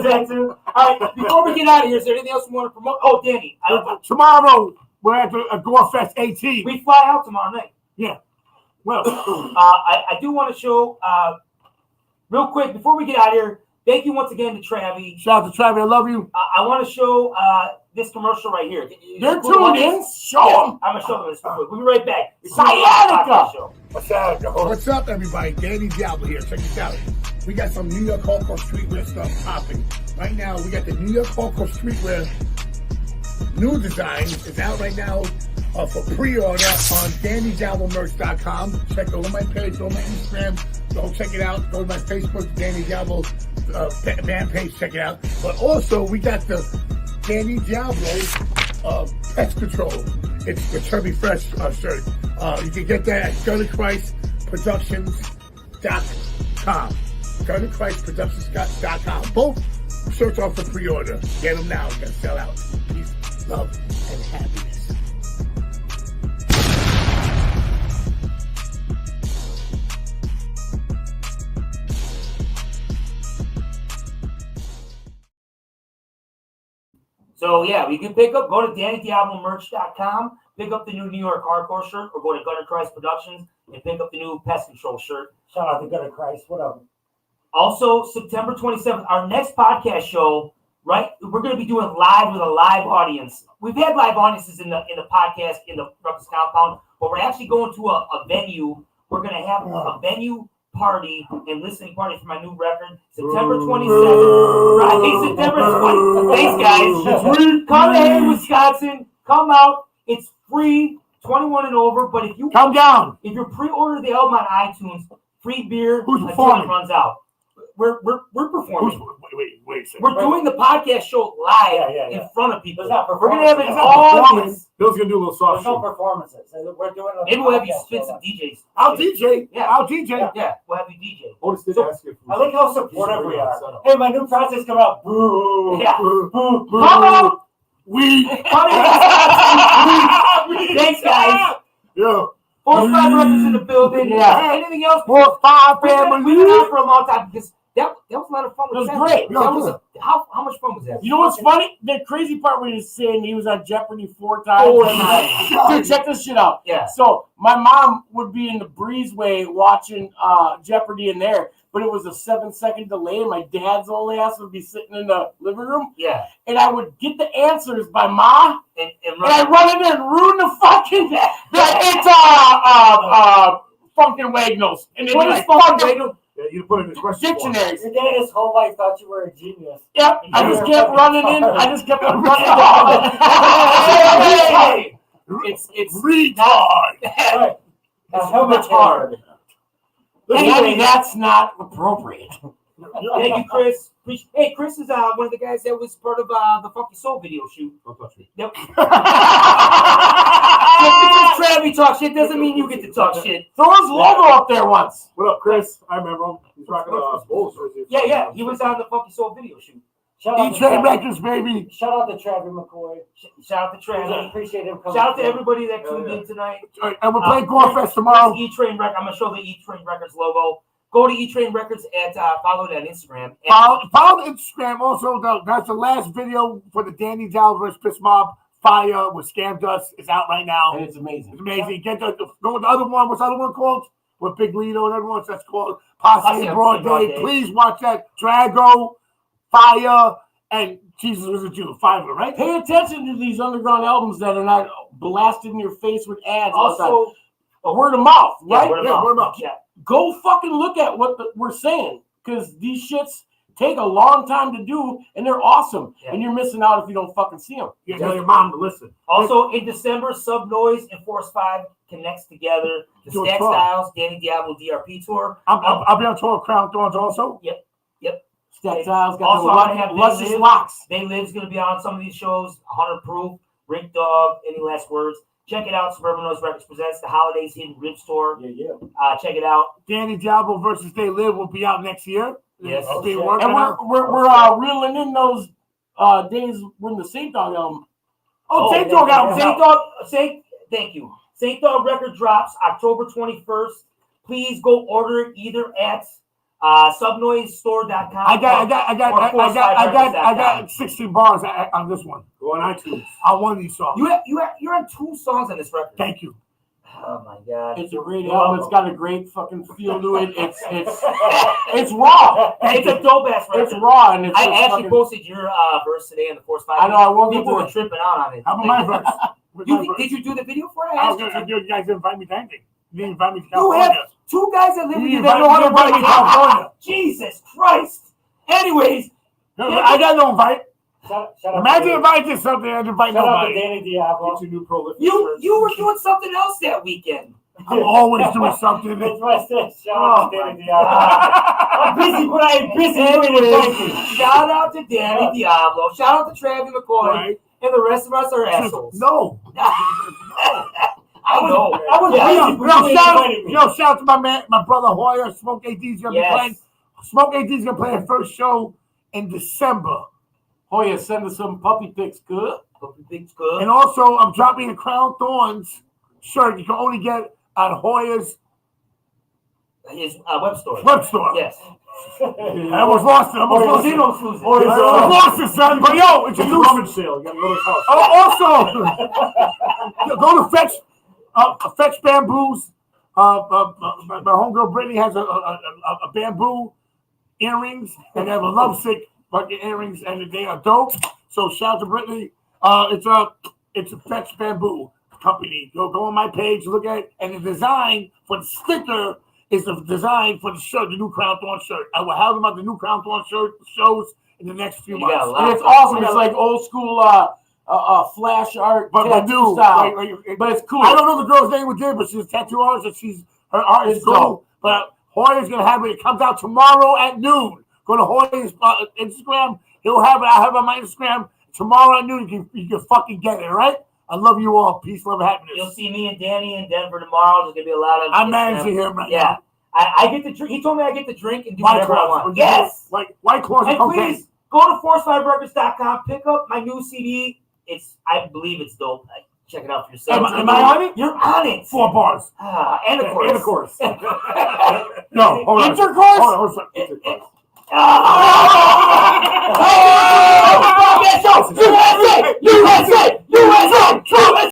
dancing. All right, before we get out of here, is there anything else you want to promote? Oh, Danny. Tomorrow, we're at the Gore Fest 18. We fly out tomorrow night. Yeah. Well, I do want to show, real quick, before we get out of here, thank you once again to Travie. Shout out to Travie. I love you. I want to show this commercial right here. They're tuned in. Show them. I'm going to show them this. We'll be right back. Sciatica. What's up, everybody? Danny Diablo here. Check this out. We got some New York hardcore streetwear stuff popping. Right now, we got the New York hardcore streetwear new design. It's out right now for pre-order on DannyDiabloMerch.com. Check over my page, go on my Instagram. Go check it out. Go to my Facebook, Danny Diablo band page. Check it out. But also, we got the Danny Diablo Pest Control. It's the Chubby Fresh shirt. You can get that at GunnerChristProductions.com. GunnerChristProductions.com. Both shirts are for pre-order. Get them now. They're going to sell out. Peace, love, and happiness. So, yeah, you can go to DannyDiabloMerch.com, pick up the new New York hardcore shirt, or go to Gunner Christ Productions and pick up the new Pest Control shirt. Shout out to Gunner Christ. What up? Also, September 27th, our next podcast show, right? We're going to be doing live with a live audience. We've had live audiences in the podcast in the Ruckus compound, but we're actually going to a venue. We're going to have a venue party and listening party for my new record, September 27th. Friday, September 20th. Thanks, guys. Come to Wisconsin. Come out. It's free, 21 and over. But if you come down, if you pre-order the album on iTunes, free beer until it runs out. We're performing. Wait. We're doing the podcast show live in front of people. We're gonna have an audience. Bill's gonna do a little soft. There's no performances. We're doing. Maybe we'll have you spit some DJs. I'll DJ. Yeah, I'll DJ. Yeah, we'll have you DJ. I like how supportive we are. Hey, my new project's coming out. Boo. Yeah. Boo. Come out. We. Thanks, guys. Yeah. 4-5 Records in the building. Yeah. Anything else? 4-5 family. We've been out for a long time because that was a lot of fun. It was great. How much fun was that? You know what's funny? The crazy part when he was saying he was on Jeopardy 4 times. Dude, check this shit out. Yeah. So my mom would be in the breezeway watching Jeopardy in there, but it was a 7-second delay. My dad's old ass would be sitting in the living room. Yeah. And I would get the answers by Ma, and I run in there and ruin the fucking it's fucking Wagnalls. And what is fucking Wagnalls? You put in the question. Dictionaries. Your dad his whole life thought you were a genius. Yep. I just kept running in. It's retard. How much hard? Anyway, that's not appropriate. Thank you, Chris. Hey, Chris is one of the guys that was part of the Funky Soul video shoot. Don't touch me. Yep. Just because Travis talk shit doesn't mean you get to talk shit. Throw his logo up there once. What up, Chris? I remember him. He's rocking Bulls jersey. Yeah. He was on the Funky Soul video shoot. Shout out to E-Train Records, baby. Shout out to TRAVIE McCoy. Shout out to Travis. Appreciate him coming. Shout out to everybody that tuned in tonight. And we're playing Gore Fest tomorrow. E-Train Records. I'm gonna show the E-Train Records logo. Go to E-Train Records and follow it on Instagram. Follow Instagram. Also, that's the last video for the Danny Dow vs. Piss Mob Fire with Scammed Us. It's out right now. And it's amazing. It's amazing. Go with the other one. What's the other one called? With Big Lito and everyone. That's called Posse Broad Day. Please watch that. Drago, Fire, and Jesus Was a Jew. Fiverr, right? Pay attention to these underground albums that are not blasted in your face with ads. Also, word of mouth, right? Word of mouth. Yeah. Go fucking look at what we're saying, because these shits take a long time to do, and they're awesome. Yeah. And you're missing out if you don't fucking see them. You tell your mom to listen. Also, in December, Sub Noise and Force 5 connects together. The Stack Styles, Danny Diablo DRP tour. I'll be on tour with Crown Thorns also. Yep. Stack Styles got also, I'm gonna have Luscious Locks. They Live's going to be on some of these shows. 100 Proof, Rink Dog, Any Last Words. Check it out. Suburban Noise Records presents the Holidays Hidden Ribs Tour. Yeah. Check it out. Danny Diablo versus They Live will be out next year. Yes. And we're reeling in those days when the Saint Dog album. Saint Dog album. Thank you. Saint Dog record drops October 21st. Please go order it either at subnoisestore.com. I got 16 bars on this one. Go on iTunes. On one of these songs. You're on 2 songs on this record. Thank you. Oh my God! It's a great album. It's got a great fucking feel to it. It's raw. It's a dope ass record. It's raw, and I actually posted your verse today on the Force 5. I know. I won't People were tripping out on it. How about my verse? Did you do the video for it? You guys didn't invite me to anything. You didn't invite me to You California. have 2 guys that live with you that know how to write California. Jesus Christ! Anyways, I got no invite. Imagine if I did something and invite nobody. Danny Diablo. You were doing something else that weekend. I'm always doing something. That's what I said. Shout out to Danny Diablo. I'm busy, but I ain't busy. Anyways, shout out to Danny Diablo. Shout out to TRAVIE McCoy. Right. And the rest of us are assholes. No. I know. Shout out to my brother Hoyer. Smoke AD's gonna be playing. Smoke AD's gonna play his first show in December. Hoyer, send us some puppy pics, good. Puppy pics, good. And also, I'm dropping a Crown Thorns shirt. You can only get at Hoyer's his web store. Yes. I almost lost it. I almost lost it, son. But yo, it's a new sale. You got to go to his house. Also, go to Fetch Bamboos. My homegirl Brittany has a bamboo earrings, and they have a lovesick fucking earrings, and they are dope. So shout out to Brittany. It's a Fetch Bamboo company. Go on my page, look at it, and the design for the sticker is the design for the shirt, the new Crown Thorn shirt. I will have them at the new Crown Thorn shirt shows in the next few months. And it's awesome. It's like old school flash art, but new style. But it's cool. I don't know the girl's name with it, but she's a tattoo artist, and her art is cool. But Hoyer's gonna have it. It comes out tomorrow at noon. Go to Hoyer's Instagram. He'll have it. I have it on my Instagram tomorrow at noon. You can fucking get it, all right? I love you all. Peace, love, and happiness. You'll see me and Danny in Denver tomorrow. There's gonna be a lot of. I'm managing him right now. I get to drink. He told me I get to drink and do whatever I want. Yes, like White Claws. And please go to force5records.com. Pick up my new CD. I believe it's dope. Check it out for yourself. Am I on it? You're on it. 4 bars. And a chorus. No, hold on. Intercourse. Hold on. Intercourse. USA! USA! USA! USA!